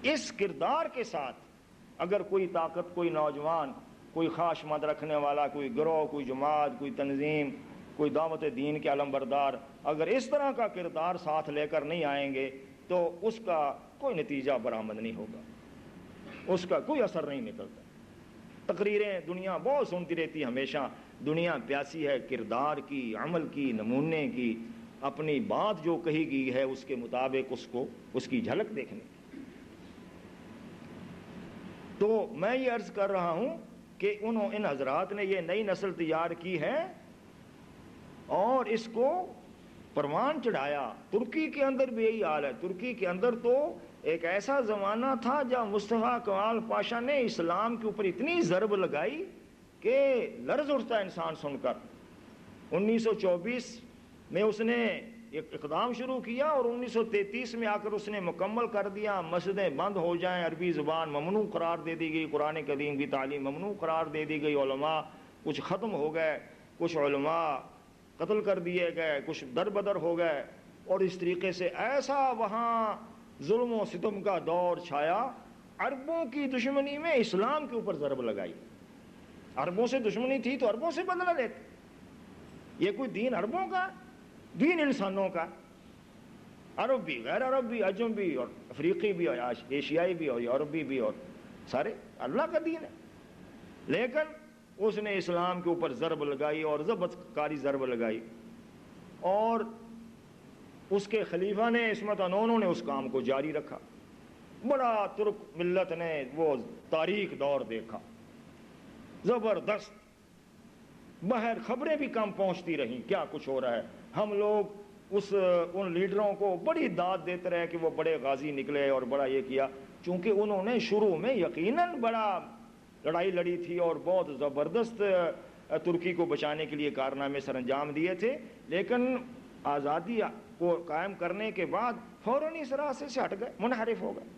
اس کردار کے ساتھ اگر کوئی طاقت، کوئی نوجوان، کوئی خواہش مند رکھنے والا، کوئی گروہ، کوئی جماعت، کوئی تنظیم، کوئی دعوت دین کے علمبردار اگر اس طرح کا کردار ساتھ لے کر نہیں آئیں گے تو اس کا کوئی نتیجہ برآمد نہیں ہوگا، اس کا کوئی اثر نہیں نکلتا۔ تقریریں دنیا بہت سنتی رہتی، ہمیشہ دنیا پیاسی ہے کردار کی، عمل کی، نمونے کی، اپنی بات جو کہی گئی ہے اس کے مطابق اس کی جھلک دیکھنے کی۔ تو میں یہ عرض کر رہا ہوں کہ ان حضرات نے یہ نئی نسل تیار کی ہے اور اس کو پروان چڑھایا۔ ترکی کے اندر بھی یہی حال ہے۔ ترکی کے اندر تو ایک ایسا زمانہ تھا جب مصطفیٰ کمال پاشا نے اسلام کے اوپر اتنی ضرب لگائی کہ لرز اٹھتا ہے انسان سن کر۔ 1924 میں اس نے ایک اقدام شروع کیا اور 1933 میں آ کر اس نے مکمل کر دیا۔ مسجدیں بند ہو جائیں، عربی زبان ممنوع قرار دے دی گئی، قرآن کریم کی تعلیم ممنوع قرار دے دی گئی، علماء کچھ ختم ہو گئے، کچھ علماء قتل کر دیے گئے، کچھ در بدر ہو گئے، اور اس طریقے سے ایسا وہاں ظلم و ستم کا دور چھایا۔ عربوں کی دشمنی میں اسلام کے اوپر ضرب لگائی۔ عربوں سے دشمنی تھی تو عربوں سے بدلہ لیتے۔ یہ کوئی دین عربوں کا، دین انسانوں کا، عرب بھی، غیر عرب بھی، عجم بھی، اور افریقی بھی، اور ایشیائی بھی، اور یورپی بھی، اور سارے اللہ کا دین ہے۔ لیکن اس نے اسلام کے اوپر ضرب لگائی اور ضبط کاری ضرب لگائی، اور اس کے خلیفہ نے عصمت انہوں نے اس کام کو جاری رکھا۔ بڑا ترک ملت نے وہ تاریخ دور دیکھا، زبردست، باہر خبریں بھی کم پہنچتی رہیں کیا کچھ ہو رہا ہے۔ ہم لوگ ان لیڈروں کو بڑی داد دیتے رہے کہ وہ بڑے غازی نکلے اور بڑا یہ کیا، چونکہ انہوں نے شروع میں یقیناً بڑا لڑائی لڑی تھی اور بہت زبردست ترکی کو بچانے کے لیے کارنامے سر انجام دیے تھے، لیکن آزادی کو قائم کرنے کے بعد فوراً اس راستے سے ہٹ گئے، منحرف ہو گئے،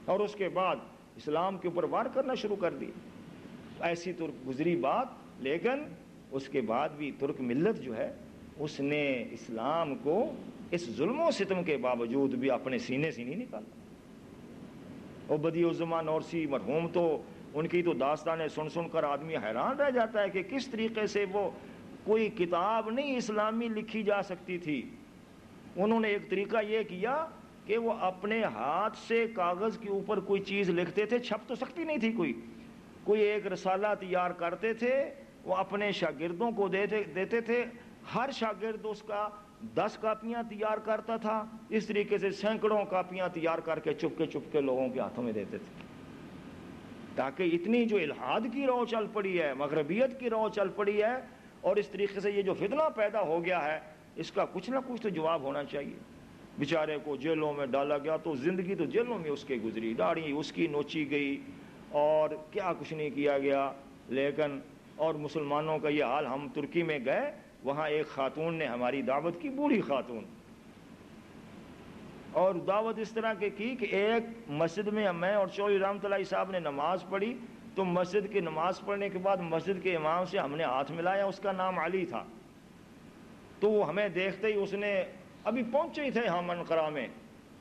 اور اس کے بعد اسلام کے اوپر وار کرنا شروع کر دی۔ ایسی ترک گزری بات، لیکن اس کے بعد بھی ترک ملت جو ہے اس نے اسلام کو اس ظلم و ستم کے باوجود بھی اپنے سینے سے نہیں نکالا۔ اور بدیع الزمان نورسی مرحوم تو ان کی تو داستانیں سن سن کر آدمی حیران رہ جاتا ہے کہ کس طریقے سے وہ کوئی کتاب نہیں اسلامی لکھی جا سکتی تھی۔ انہوں نے ایک طریقہ یہ کیا کہ وہ اپنے ہاتھ سے کاغذ کے اوپر کوئی چیز لکھتے تھے، چھپ تو سکتی نہیں تھی، کوئی ایک رسالہ تیار کرتے تھے، وہ اپنے شاگردوں کو دیتے تھے، ہر شاگرد اس کا 10 کاپیاں تیار کرتا تھا، اس طریقے سے سینکڑوں کاپیاں تیار کر کے چپ کے لوگوں کے ہاتھوں میں دیتے تھے، تاکہ اتنی جو الحاد کی رو چل پڑی ہے، مغربیت کی رو چل پڑی ہے، اور اس طریقے سے یہ جو فتنہ پیدا ہو گیا ہے، اس کا کچھ نہ کچھ تو جواب ہونا چاہیے۔ بیچارے کو جیلوں میں ڈالا گیا تو زندگی تو جیلوں میں اس کے گزری، داڑھی اس کی نوچی گئی اور کیا کچھ نہیں کیا گیا، لیکن اور مسلمانوں کا یہ حال۔ ہم ترکی میں گئے، وہاں ایک خاتون نے ہماری دعوت کی، بوڑھی خاتون، اور دعوت اس طرح کی کہ ایک مسجد میں میں اور چودھری رحمت اللہ صاحب نے نماز پڑھی، تو مسجد کی نماز پڑھنے کے بعد مسجد کے امام سے ہم نے ہاتھ ملایا، اس کا نام علی تھا، تو وہ ہمیں دیکھتے ہی اس نے، ابھی پہنچے ہی تھے ہم انقرہ میں،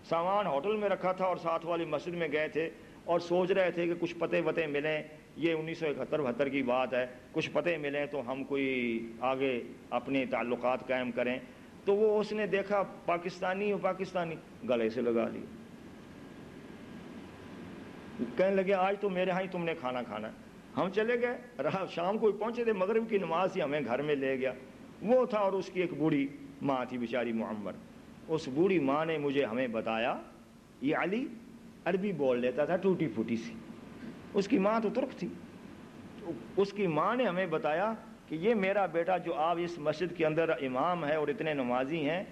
سامان ہوٹل میں رکھا تھا اور ساتھ والی مسجد میں گئے تھے اور سوچ رہے تھے کہ کچھ پتے وتے ملیں، یہ 1971-72 کی بات ہے، کچھ پتے ملیں تو ہم کوئی آگے اپنے تعلقات قائم کریں، تو وہ اس نے دیکھا پاکستانی گلے سے لگا لی، کہنے لگے آج تو میرے ہاں ہی تم نے کھانا کھانا ہے۔ ہم چلے گئے، شام کو پہنچے تھے، مغرب کی نماز ہی ہمیں گھر میں لے گیا، وہ تھا اور اس کی ایک بوڑھی ماں تھی بیچاری معمر۔ اس بوڑھی ماں نے ہمیں بتایا، یہ علی عربی بول لیتا تھا ٹوٹی پھوٹی سی، اس کی ماں تو ترک تھی، اس کی ماں نے ہمیں بتایا کہ یہ میرا بیٹا جو آپ اس مسجد کے اندر امام ہے اور اتنے نمازی ہیں،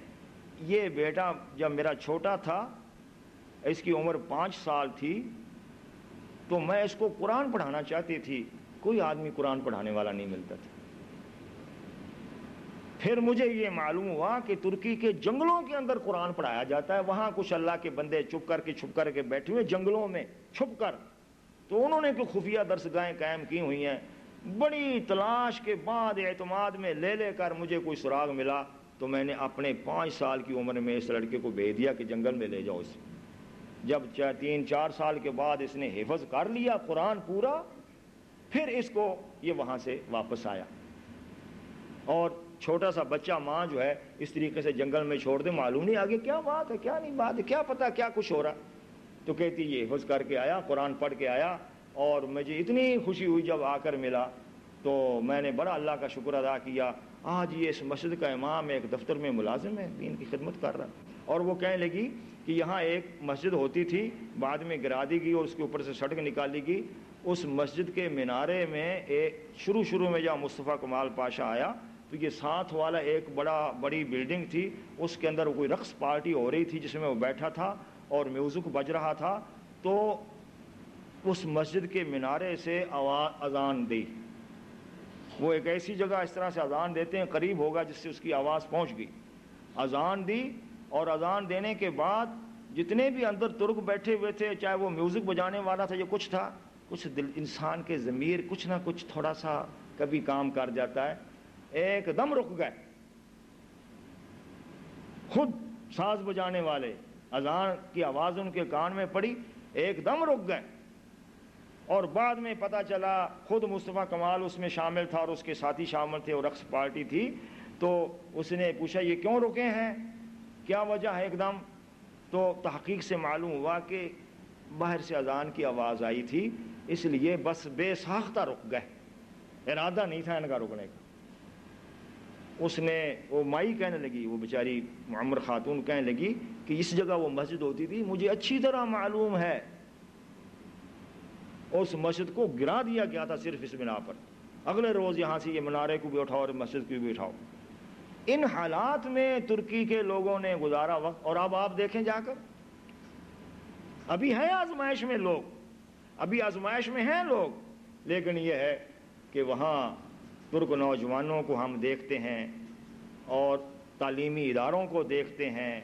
یہ بیٹا جب میرا چھوٹا تھا، اس کی عمر 5 سال تھی، تو میں اس کو قرآن پڑھانا چاہتی تھی، کوئی آدمی قرآن پڑھانے والا نہیں ملتا تھا، پھر مجھے یہ معلوم ہوا کہ ترکی کے جنگلوں کے اندر قرآن پڑھایا جاتا ہے، وہاں کچھ اللہ کے بندے چھپ کر کے بیٹھے ہوئے جنگلوں میں چھپ کر، تو انہوں نے کوئی خفیہ درسگاہیں قائم کی ہوئی ہیں۔ بڑی تلاش کے بعد اعتماد میں لے کر مجھے کوئی سراغ ملا، تو میں نے اپنے 5 سال کی عمر میں اس لڑکے کو بھیج دیا کہ جنگل میں لے جاؤ اسے۔ جب 3-4 سال کے بعد اس نے حفظ کر لیا قرآن پورا، پھر اس کو یہ وہاں سے واپس آیا۔ اور چھوٹا سا بچہ ماں جو ہے اس طریقے سے جنگل میں چھوڑ دے، معلوم نہیں آگے کیا بات ہے کیا نہیں بات ہے، کیا پتا کیا کچھ ہو رہا، تو کہتی یہ حفظ کر کے آیا، قرآن پڑھ کے آیا، اور مجھے اتنی خوشی ہوئی جب آ کر ملا، تو میں نے بڑا اللہ کا شکر ادا کیا۔ آج یہ اس مسجد کا امام ایک دفتر میں ملازم ہے، دین کی خدمت کر رہا، اور وہ کہنے لگی کہ یہاں ایک مسجد ہوتی تھی، بعد میں گرا دی گئی اور اس کے اوپر سے سڑک نکالی گئی۔ اس مسجد کے مینارے میں شروع میں جب مصطفیٰ کمال پاشا آیا تو یہ ساتھ والا ایک بڑی بلڈنگ تھی، اس کے اندر کوئی رقص پارٹی ہو رہی تھی جس میں وہ بیٹھا تھا اور میوزک بج رہا تھا، تو اس مسجد کے مینارے سے اذان دی۔ وہ ایک ایسی جگہ اس طرح سے اذان دیتے ہیں قریب ہوگا جس سے اس کی آواز پہنچ گئی، اذان دی، اور اذان دینے کے بعد جتنے بھی اندر ترک بیٹھے ہوئے تھے، چاہے وہ میوزک بجانے والا تھا یا کچھ تھا، کچھ دل انسان کے ضمیر کچھ نہ کچھ تھوڑا سا کبھی کام کر جاتا ہے، ایک دم رک گئے۔ خود ساز بجانے والے، اذان کی آواز ان کے کان میں پڑی، ایک دم رک گئے۔ اور بعد میں پتہ چلا خود مصطفیٰ کمال اس میں شامل تھا اور اس کے ساتھی شامل تھے اور رقص پارٹی تھی، تو اس نے پوچھا یہ کیوں رکے ہیں، کیا وجہ ہے ایک دم؟ تو تحقیق سے معلوم ہوا کہ باہر سے اذان کی آواز آئی تھی، اس لیے بس بے ساختہ رک گئے، ارادہ نہیں تھا ان کا رکنے کا۔ اس نے وہ مائی کہنے لگی، وہ بیچاری معمر خاتون کہنے لگی کہ اس جگہ وہ مسجد ہوتی تھی، مجھے اچھی طرح معلوم ہے، اس مسجد کو گرا دیا گیا تھا صرف اس بنا پر، اگلے روز یہاں سے یہ منارے کو بھی اٹھاؤ اور مسجد کو بھی اٹھاؤ۔ ان حالات میں ترکی کے لوگوں نے گزارا وقت، اور اب آپ دیکھیں جا کر، ابھی ہیں آزمائش میں لوگ، ابھی آزمائش میں ہیں لوگ، لیکن یہ ہے کہ وہاں ترک نوجوانوں کو ہم دیکھتے ہیں اور تعلیمی اداروں کو دیکھتے ہیں،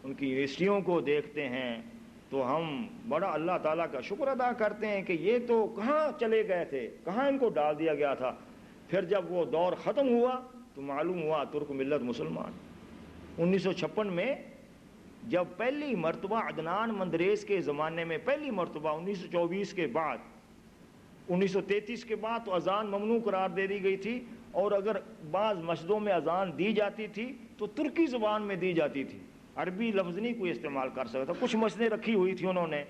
ان کی یونیورسٹیوں کو دیکھتے ہیں، تو ہم بڑا اللہ تعالیٰ کا شکر ادا کرتے ہیں کہ یہ تو کہاں چلے گئے تھے، کہاں ان کو ڈال دیا گیا تھا۔ پھر جب وہ دور ختم ہوا تو معلوم ہوا ترک ملت مسلمان۔ 1956 میں جب پہلی مرتبہ عدنان مندریس کے زمانے میں پہلی مرتبہ 1924 کے بعد 1933 کے بعد تو اذان ممنوع قرار دے دی گئی تھی، اور اگر بعض مسجدوں میں اذان دی جاتی تھی تو ترکی زبان میں دی جاتی تھی، عربی لفظ نہیں کوئی استعمال کر سکتا تھا۔ کچھ مسجدیں رکھی ہوئی تھی انہوں نے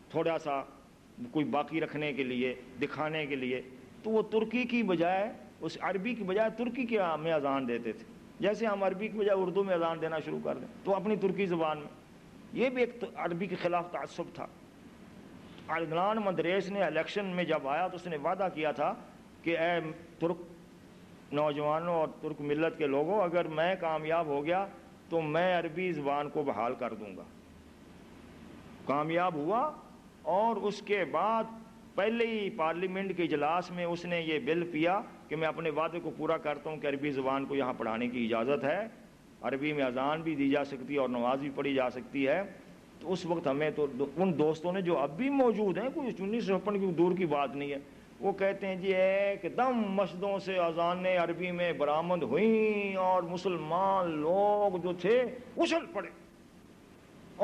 تھوڑا سا کوئی باقی رکھنے کے لیے، دکھانے کے لیے، تو وہ ترکی کی بجائے، اس عربی کی بجائے ترکی کے میں اذان دیتے تھے، جیسے ہم عربی کی بجائے اردو میں اذان دینا شروع کر دیں تو اپنی ترکی زبان میں۔ یہ بھی ایک عربی کے خلاف تعصب تھا۔ عدنان مندریس نے الیکشن میں جب آیا تو اس نے وعدہ کیا تھا کہ اے ترک نوجوانوں اور ترک ملت کے لوگوں، اگر میں کامیاب ہو گیا تو میں عربی زبان کو بحال کر دوں گا۔ کامیاب ہوا، اور اس کے بعد پہلے ہی پارلیمنٹ کے اجلاس میں اس نے یہ بل پیا کہ میں اپنے وعدے کو پورا کرتا ہوں کہ عربی زبان کو یہاں پڑھانے کی اجازت ہے، عربی میں اذان بھی دی جا سکتی ہے اور نماز بھی پڑھی جا سکتی ہے۔ تو اس وقت ہمیں تو ان دوستوں نے جو اب بھی موجود ہیں، کوئی 1956 کی دور کی بات نہیں ہے، وہ کہتے ہیں جی ایک دم مسجدوں سے اذانیں عربی میں برآمد ہوئیں اور مسلمان لوگ جو تھے اچھل پڑے،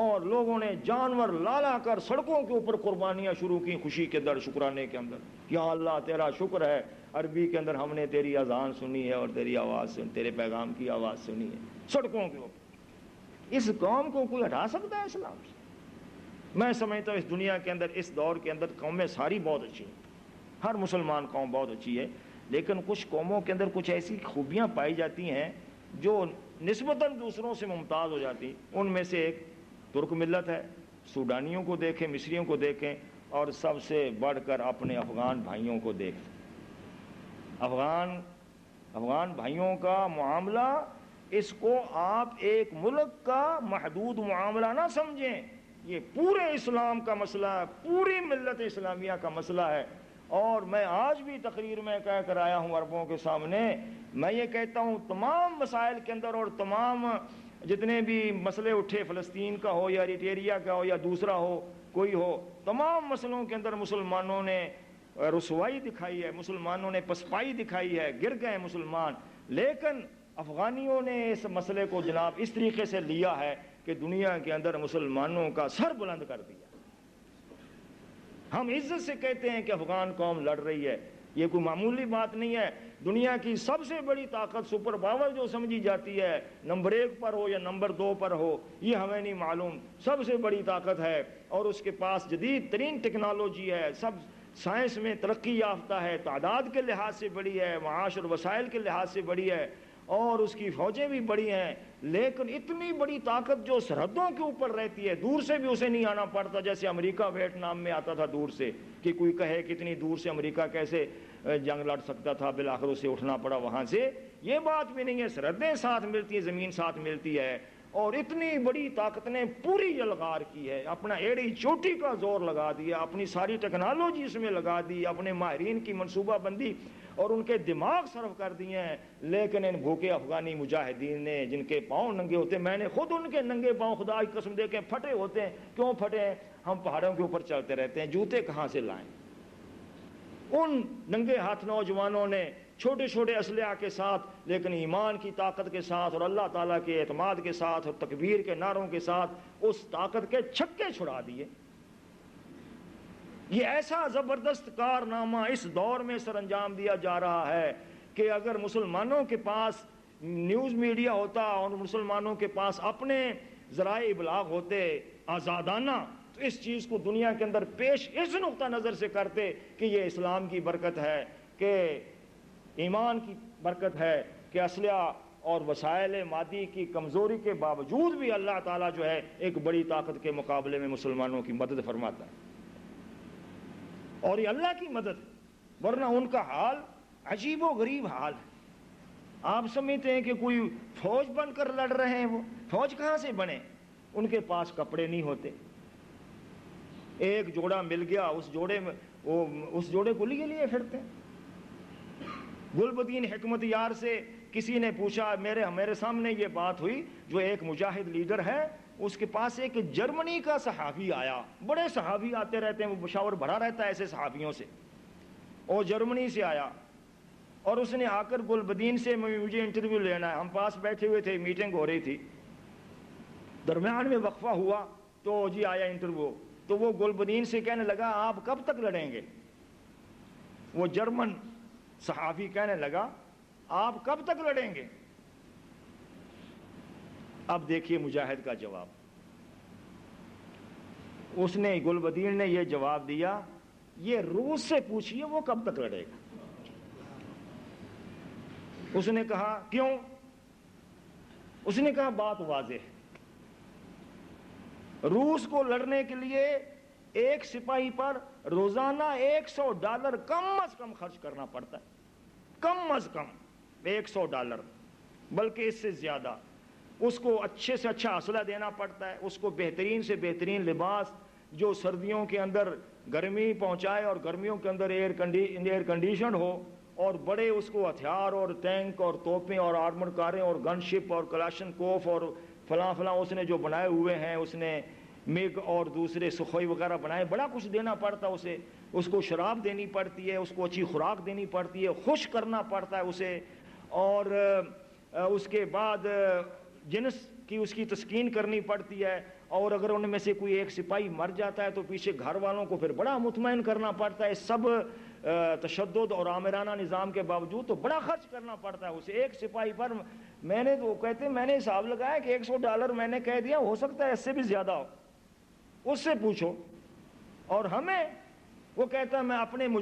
اور لوگوں نے جانور لالا کر سڑکوں کے اوپر قربانیاں شروع کی خوشی کے اندر، شکرانے کے اندر، یا اللہ تیرا شکر ہے عربی کے اندر ہم نے تیری اذان سنی ہے اور تیری آواز سنی، تیرے پیغام کی آواز سنی ہے سڑکوں کے اوپر۔ اس قوم کو کوئی ہٹا سکتا ہے اسلام سے؟ میں سمجھتا ہوں اس دنیا کے اندر، اس دور کے اندر قومیں ساری بہت اچھی ہیں، ہر مسلمان قوم بہت اچھی ہے، لیکن کچھ قوموں کے اندر کچھ ایسی خوبیاں پائی جاتی ہیں جو نسبتاً دوسروں سے ممتاز ہو جاتی ہیں۔ ان میں سے ایک ترک ملت ہے، سوڈانیوں کو دیکھیں، مصریوں کو دیکھیں، اور سب سے بڑھ کر اپنے افغان بھائیوں کو دیکھیں۔ افغان بھائیوں کا معاملہ، اس کو آپ ایک ملک کا محدود معاملہ نہ سمجھیں، یہ پورے اسلام کا مسئلہ ہے، پوری ملت اسلامیہ کا مسئلہ ہے، اور میں آج بھی تقریر میں کہہ کر آیا ہوں عربوں کے سامنے، میں یہ کہتا ہوں تمام مسائل کے اندر اور تمام جتنے بھی مسئلے اٹھے، فلسطین کا ہو یا ایریٹریا کا ہو یا دوسرا ہو کوئی ہو، تمام مسئلوں کے اندر مسلمانوں نے رسوائی دکھائی ہے، مسلمانوں نے پسپائی دکھائی ہے، گر گئے مسلمان. لیکن افغانیوں نے اس مسئلے کو جناب اس طریقے سے لیا ہے کہ دنیا کے اندر مسلمانوں کا سر بلند کر دیا. ہم عزت سے کہتے ہیں کہ افغان قوم لڑ رہی ہے، یہ کوئی معمولی بات نہیں ہے. دنیا کی سب سے بڑی طاقت سپر پاور جو سمجھی جاتی ہے، نمبر 1 پر ہو یا نمبر 2 پر ہو، یہ ہمیں نہیں معلوم، سب سے بڑی طاقت ہے اور اس کے پاس جدید ترین ٹیکنالوجی ہے، سب سائنس میں ترقی یافتہ ہے، تعداد کے لحاظ سے بڑی ہے، معاش اور وسائل کے لحاظ سے بڑی ہے، اور اس کی فوجیں بھی بڑی ہیں. لیکن اتنی بڑی طاقت جو سرحدوں کے اوپر رہتی ہے، دور سے بھی اسے نہیں آنا پڑتا، جیسے امریکہ ویتنام میں آتا تھا دور سے، کہ کوئی کہے کتنی دور سے امریکہ کیسے جنگ لڑ سکتا تھا، بالآخر اسے اٹھنا پڑا وہاں سے. یہ بات بھی نہیں ہے، سرحدیں ساتھ ملتی ہیں، زمین ساتھ ملتی ہے. اور اتنی بڑی طاقت نے پوری یلغار کی ہے، اپنا ایڑی چوٹی کا زور لگا دیا، اپنی ساری ٹیکنالوجی اس میں لگا دی، اپنے ماہرین کی منصوبہ بندی اور ان کے دماغ صرف کر دیے ہیں. لیکن ان بھوکے افغانی مجاہدین نے، جن کے پاؤں ننگے ہوتے ہیں، میں نے خود ان کے ننگے پاؤں خدا کی قسم دے کے پھٹے ہوتے ہیں. کیوں پھٹے ہیں؟ ہم پہاڑوں کے اوپر چلتے رہتے ہیں، جوتے کہاں سے لائیں؟ ان ننگے ہاتھ نوجوانوں نے چھوٹے چھوٹے اسلحہ کے ساتھ، لیکن ایمان کی طاقت کے ساتھ اور اللہ تعالیٰ کے اعتماد کے ساتھ اور تکبیر کے نعروں کے ساتھ اس طاقت کے چھکے چھڑا دیے. یہ ایسا زبردست کارنامہ اس دور میں سر انجام دیا جا رہا ہے کہ اگر مسلمانوں کے پاس نیوز میڈیا ہوتا اور مسلمانوں کے پاس اپنے ذرائع ابلاغ ہوتے آزادانہ، تو اس چیز کو دنیا کے اندر پیش اس نقطہ نظر سے کرتے کہ یہ اسلام کی برکت ہے، کہ ایمان کی برکت ہے، کہ اسلحہ اور وسائل مادی کی کمزوری کے باوجود بھی اللہ تعالیٰ جو ہے ایک بڑی طاقت کے مقابلے میں مسلمانوں کی مدد فرماتا ہے. اور یہ اللہ کی مدد، ورنہ ان کا حال عجیب و غریب حال ہے. آپ سمجھتے ہیں کہ کوئی فوج بن کر لڑ رہے ہیں، وہ فوج کہاں سے بنے؟ ان کے پاس کپڑے نہیں ہوتے، ایک جوڑا مل گیا، اس جوڑے کو لیے پھرتے ہیں. گلبدین حکمت یار سے کسی نے پوچھا، میرے سامنے یہ بات ہوئی، جو ایک مجاہد لیڈر ہے، اس کے پاس ایک جرمنی کا صحابی آیا. بڑے صحابی آتے رہتے ہیں، وہ مشاور بھرا رہتا ہے ایسے صحابیوں سے. اور جرمنی سے آیا اور اس نے آ کر گلبدین سے مجھے انٹرویو لینا ہے. ہم پاس بیٹھے ہوئے تھے، میٹنگ ہو رہی تھی، درمیان میں وقفہ ہوا تو جی آیا انٹرویو. تو وہ گلبدین سے کہنے لگا آپ کب تک لڑیں گے؟ وہ جرمن صحافی کہنے لگا آپ کب تک لڑیں گے؟ اب دیکھیے مجاہد کا جواب. اس نے، گلبدین نے یہ جواب دیا، یہ روس سے پوچھئے وہ کب تک لڑے گا. اس نے کہا کیوں؟ اس نے کہا بات واضح ہے، روس کو لڑنے کے لیے ایک سپاہی پر روزانہ $100 کم از کم خرچ کرنا پڑتا ہے، کم از کم $100، بلکہ اس سے زیادہ. اس کو اچھے سے اچھا اسلحہ دینا پڑتا ہے، اس کو بہترین سے بہترین لباس جو سردیوں کے اندر گرمی پہنچائے اور گرمیوں کے اندر ایئر کنڈیشن ہو، اور بڑے اس کو ہتھیار اور ٹینک اور توپیں اور آرمر کاریں اور گن شپ اور کلاشن کوف اور فلاں فلاں اس نے جو بنائے ہوئے ہیں، اس نے میگ اور دوسرے سخوئی وغیرہ بنائے، بڑا کچھ دینا پڑتا ہے اسے. اس کو شراب دینی پڑتی ہے، اس کو اچھی خوراک دینی پڑتی ہے، خوش کرنا پڑتا ہے اسے، اور اس کے بعد جنس کی اس کی تسکین کرنی پڑتی ہے. اور اگر ان میں سے کوئی ایک سپاہی مر جاتا ہے تو پیچھے گھر والوں کو پھر بڑا مطمئن کرنا پڑتا ہے. سب تشدد اور آمرانہ نظام کے باوجود تو بڑا خرچ کرنا پڑتا ہے اسے ایک سپاہی پر. میں نے تو کہتے ہیں میں نے حساب لگایا کہ $100 میں نے کہہ دیا، ہو سکتا ہے اس سے بھی زیادہ ہو، اس سے پوچھو. اور ہمیں وہ کہتا ہے میں اپنے ایک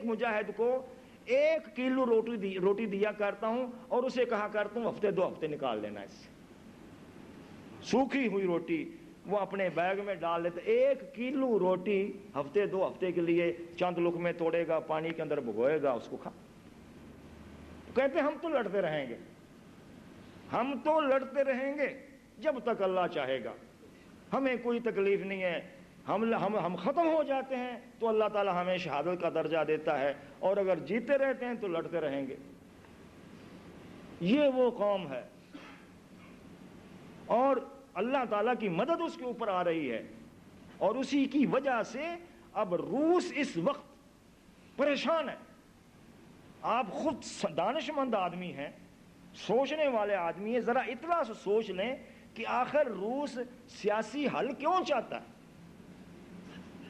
مجاہد کو 1 کلو روٹی دیا کرتا ہوں اور اسے کہا کرتا ہوں ہفتے 2 ہفتے نکال لینا. اس سے سوکھی ہوئی روٹی وہ اپنے بیگ میں ڈال لیتے. 1 کلو روٹی ہفتے 2 ہفتے کے لیے چند لقمے توڑے گا، پانی کے اندر بھگوئے گا، اس کو کھا. کہتے ہیں ہم تو لڑتے رہیں گے، ہم تو لڑتے رہیں گے جب تک اللہ چاہے گا، ہمیں کوئی تکلیف نہیں ہے. ہم ختم ہو جاتے ہیں تو اللہ تعالی ہمیں شہادت کا درجہ دیتا ہے، اور اگر جیتے رہتے ہیں تو لڑتے رہیں گے۔ یہ وہ قوم ہے، اور اللہ تعالیٰ کی مدد اس کے اوپر آ رہی ہے، اور اسی کی وجہ سے اب روس اس وقت پریشان ہے۔ آپ خود دانش مند آدمی ہیں، سوچنے والے آدمی ہیں، ذرا اتنا سے سوچ لیں کہ آخر روس سیاسی حل کیوں چاہتا ہے؟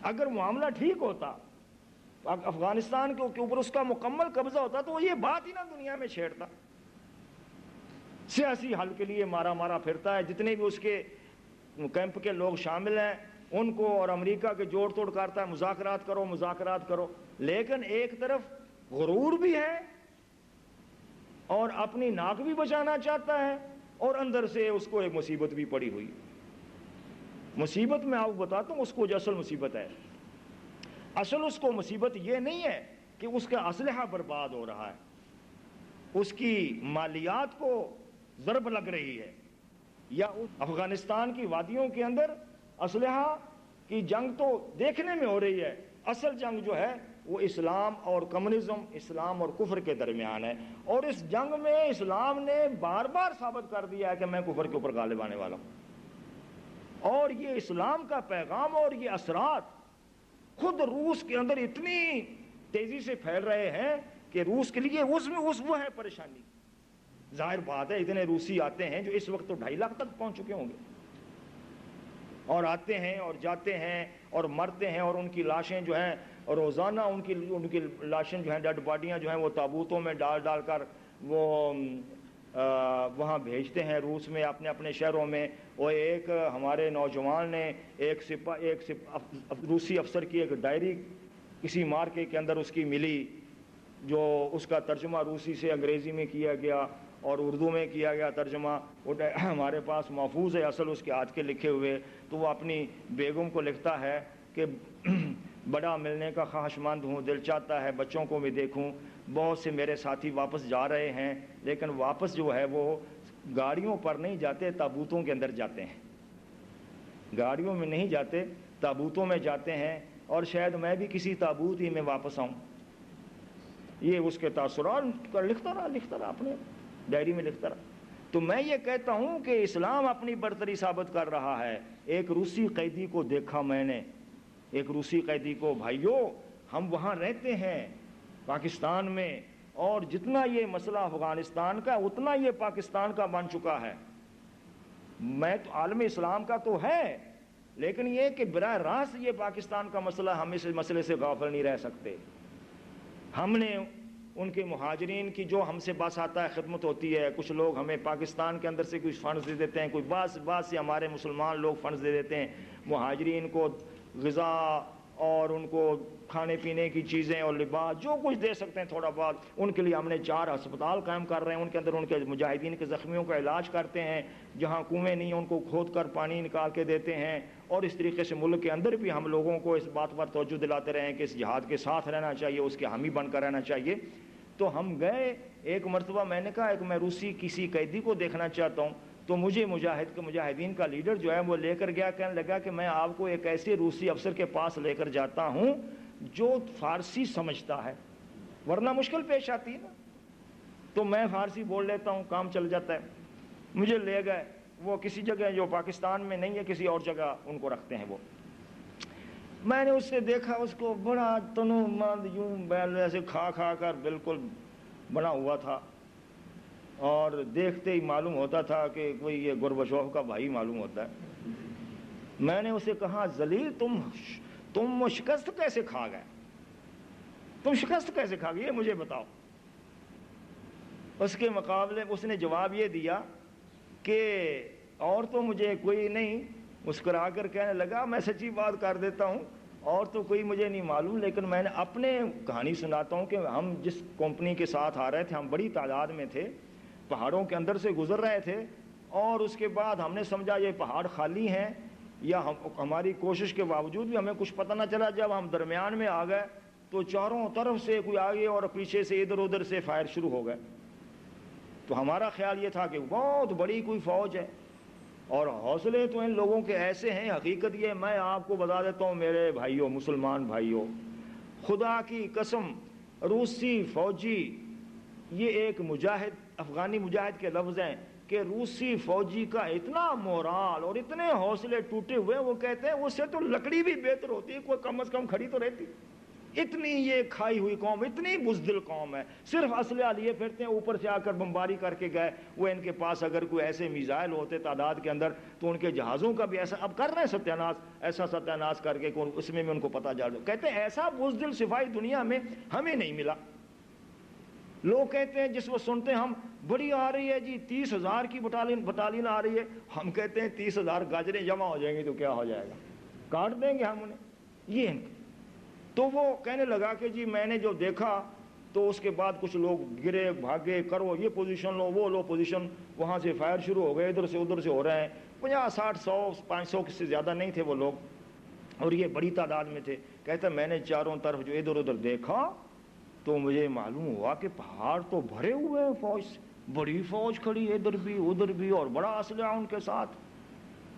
اگر معاملہ ٹھیک ہوتا، افغانستان کے اوپر اس کا مکمل قبضہ ہوتا، تو وہ یہ بات ہی نہ دنیا میں چھیڑتا۔ سیاسی حل کے لیے مارا مارا پھرتا ہے، جتنے بھی اس کے کیمپ کے لوگ شامل ہیں ان کو اور امریکہ کے جوڑ توڑ کرتا ہے، مذاکرات کرو مذاکرات کرو۔ لیکن ایک طرف غرور بھی ہے اور اپنی ناک بھی بچانا چاہتا ہے، اور اندر سے اس کو ایک مصیبت بھی پڑی ہوئی۔ مصیبت میں آپ کو بتاتا ہوں اس کو جو اصل مصیبت ہے، اصل اس کو مصیبت یہ نہیں ہے کہ اس کا اسلحہ برباد ہو رہا ہے، اس کی مالیات کو ضرب لگ رہی ہے، یا افغانستان کی وادیوں کے اندر اسلحہ کی جنگ تو دیکھنے میں ہو رہی ہے، اصل جنگ جو ہے وہ اسلام اور کمیونزم، اسلام اور کفر کے درمیان ہے، اور اس جنگ میں اسلام نے بار بار ثابت کر دیا ہے کہ میں کفر کے اوپر غالب آنے والا ہوں، اور یہ اسلام کا پیغام اور یہ اثرات خود روس کے اندر اتنی تیزی سے پھیل رہے ہیں کہ روس کے لیے وہ ہے پریشانی۔ ظاہر بات ہے اتنے روسی آتے ہیں جو اس وقت تو 2.5 لاکھ تک پہنچ چکے ہوں گے، اور آتے ہیں اور جاتے ہیں اور مرتے ہیں، اور ان کی لاشیں جو ہیں روزانہ ان کی لاشیں جو ہیں، ڈیڈ باڈیاں جو ہیں وہ تابوتوں میں ڈال کر وہ وہاں بھیجتے ہیں روس میں، اپنے اپنے شہروں میں۔ وہ ایک ہمارے نوجوان نے ایک روسی افسر کی ایک ڈائری کسی مارکے کے اندر اس کی ملی، جو اس کا ترجمہ روسی سے انگریزی میں کیا گیا اور اردو میں کیا گیا ترجمہ، وہ ہمارے پاس محفوظ ہے اصل اس کے ہاتھ کے لکھے ہوئے۔ تو وہ اپنی بیگم کو لکھتا ہے کہ بڑا ملنے کا خواہش مند ہوں، دل چاہتا ہے بچوں کو بھی دیکھوں، بہت سے میرے ساتھی واپس جا رہے ہیں، لیکن واپس جو ہے وہ گاڑیوں پر نہیں جاتے، تابوتوں کے اندر جاتے ہیں، گاڑیوں میں نہیں جاتے، تابوتوں میں جاتے ہیں، اور شاید میں بھی کسی تابوت ہی میں واپس آؤں۔ یہ اس کے تاثرات لکھتا رہا اپنے ڈائری میں لکھتا رہا۔ تو میں یہ کہتا ہوں کہ اسلام اپنی برتری ثابت کر رہا ہے۔ ایک روسی قیدی کو دیکھا میں نے، ایک روسی قیدی کو، بھائیو ہم وہاں رہتے ہیں پاکستان میں، اور جتنا یہ مسئلہ افغانستان کا اتنا یہ پاکستان کا بن چکا ہے۔ میں تو عالم اسلام کا تو ہے، لیکن یہ کہ براہ راست یہ پاکستان کا مسئلہ، ہم اس مسئلے سے غافل نہیں رہ سکتے۔ ہم نے ان کے مہاجرین کی جو ہم سے بس آتا ہے خدمت ہوتی ہے، کچھ لوگ ہمیں پاکستان کے اندر سے کچھ فنڈز دے دیتے ہیں، کوئی بعض سے ہمارے مسلمان لوگ فنڈز دے دیتے ہیں مہاجرین کو، غذا اور ان کو کھانے پینے کی چیزیں اور لباس جو کچھ دے سکتے ہیں تھوڑا بہت۔ ان کے لیے ہم نے 4 ہسپتال قائم کر رہے ہیں، ان کے اندر ان کے مجاہدین کے زخمیوں کا علاج کرتے ہیں، جہاں کنویں نہیں ان کو کھود کر پانی نکال کے دیتے ہیں، اور اس طریقے سے ملک کے اندر بھی ہم لوگوں کو اس بات پر توجہ دلاتے رہے ہیں کہ اس جہاد کے ساتھ رہنا چاہیے، اس کے حامی بن کر رہنا چاہیے۔ تو ہم گئے ایک مرتبہ، میں نے کہا میں روسی کسی قیدی کو دیکھنا چاہتا ہوں، تو مجھے مجاہدین کا لیڈر جو ہے وہ لے کر گیا، کہنے لگا کہ میں آپ کو ایک ایسے روسی افسر کے پاس لے کر جاتا ہوں جو فارسی سمجھتا ہے، ورنہ مشکل پیش آتی ہے نا۔ تو میں فارسی بول لیتا ہوں، کام چل جاتا ہے۔ مجھے لے گئے، وہ کسی جگہ جو پاکستان میں نہیں ہے کسی اور جگہ ان کو رکھتے ہیں وہ۔ میں نے اس سے دیکھا اس کو بڑا تنو مند یوں بیل ایسے کھا کر بالکل بنا ہوا تھا، اور دیکھتے ہی معلوم ہوتا تھا کہ کوئی یہ گورباچوف کا بھائی معلوم ہوتا ہے۔ میں نے اسے کہا ذلیل تم شکست کیسے کھا گئے، تم شکست کیسے کھا گئے یہ مجھے بتاؤ۔ اس کے مقابلے اس نے جواب یہ دیا کہ اور تو مجھے کوئی نہیں، مسکرا کر کہنے لگا میں سچی بات کر دیتا ہوں، اور تو کوئی مجھے نہیں معلوم، لیکن میں نے اپنے کہانی سناتا ہوں کہ ہم جس کمپنی کے ساتھ آ رہے تھے، ہم بڑی تعداد میں تھے، پہاڑوں کے اندر سے گزر رہے تھے، اور اس کے بعد ہم نے سمجھا یہ پہاڑ خالی ہیں، یا ہماری کوشش کے باوجود بھی ہمیں کچھ پتہ نہ چلا۔ جب ہم درمیان میں آ گئے تو چاروں طرف سے کوئی آگے اور پیچھے سے ادھر ادھر سے فائر شروع ہو گئے۔ تو ہمارا خیال یہ تھا کہ بہت بڑی کوئی فوج ہے، اور حوصلے تو ان لوگوں کے ایسے ہیں، حقیقت یہ میں آپ کو بتا دیتا ہوں میرے بھائیوں، مسلمان بھائیوں، خدا کی قسم روسی فوجی، یہ ایک مجاہد، افغانی مجاہد کے لفظ ہیں کہ روسی فوجی کا اتنا مورال اور اتنے حوصلے ٹوٹے ہوئے، وہ کہتے ہیں اس سے تو لکڑی بھی بہتر ہوتی ہے، کوئی کم از کم کھڑی تو رہتی۔ اتنی یہ کھائی ہوئی قوم، اتنی بزدل قوم ہے، صرف اسلحہ لیے پھرتے ہیں، اوپر سے آ کر بمباری کر کے گئے۔ وہ ان کے پاس اگر کوئی ایسے میزائل ہوتے تعداد کے اندر تو ان کے جہازوں کا بھی ایسا اب کر رہے ہیں ستیاناش، ایسا ستیاناش کر کے اس میں ان کو پتہ چل جائے۔ کہتے ہیں ایسا بزدل سپاہی دنیا میں ہمیں نہیں ملا۔ لوگ کہتے ہیں جس وہ سنتے ہیں ہم بڑی آ رہی ہے جی 30,000 کی بٹالین آ رہی ہے، ہم کہتے ہیں 30,000 گاجریں جمع ہو جائیں گی تو کیا ہو جائے گا، کاٹ دیں گے ہم انہیں۔ یہ تو وہ کہنے لگا کہ جی میں نے جو دیکھا تو اس کے بعد کچھ لوگ گرے بھاگے، کرو یہ پوزیشن لو وہ لو پوزیشن، وہاں سے فائر شروع ہو گئے، ادھر سے ادھر سے ہو رہے ہیں، 50 60 100 500 سے زیادہ نہیں تھے وہ لوگ، اور یہ بڑی تعداد میں تھے۔ کہتا میں نے چاروں طرف جو ادھر ادھر دیکھا تو مجھے معلوم ہوا کہ پہاڑ تو بھرے ہوئے ہیں فوج سے، بڑی فوج کھڑی ادھر بھی اور بڑا اسلحہ ان کے ساتھ،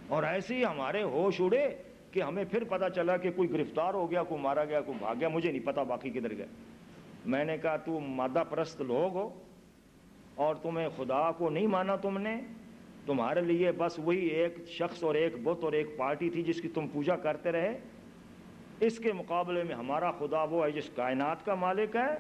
اور ایسے ہی ہمارے ہوش اڑے کہ ہمیں پھر پتہ چلا کہ کوئی گرفتار ہو گیا، کوئی مارا گیا، کوئی بھاگ گیا، مجھے نہیں پتا باقی کدھر گئے۔ میں نے کہا تو مادہ پرست لوگ ہو اور تمہیں خدا کو نہیں مانا، تم نے، تمہارے لیے بس وہی ایک شخص اور ایک بت اور ایک پارٹی تھی جس کی تم پوجا کرتے رہے۔ اس کے مقابلے میں ہمارا خدا وہ ہے جس کائنات کا مالک ہے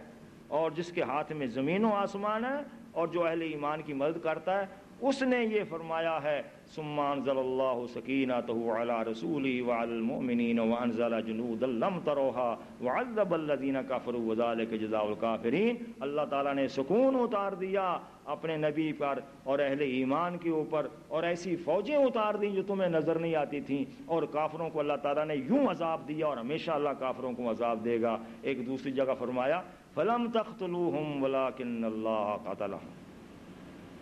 اور جس کے ہاتھ میں زمین و آسمان ہے اور جو اہل ایمان کی مدد کرتا ہے۔ اس نے یہ فرمایا ہے ثم انزل اللہ سکینتہ علی رسولہ وعلی المؤمنین وانزل جنودا لم تروها وعذب الذین کفروا وذلک جزاء الکافرین۔ اللہ تعالیٰ نے سکون اتار دیا اپنے نبی پر اور اہل ایمان کے اوپر، اور ایسی فوجیں اتار دیں جو تمہیں نظر نہیں آتی تھیں، اور کافروں کو اللہ تعالیٰ نے یوں عذاب دیا اور ہمیشہ اللہ کافروں کو عذاب دے گا۔ ایک دوسری جگہ فرمایا فلم تقتلوہم ولکن اللہ قتلہم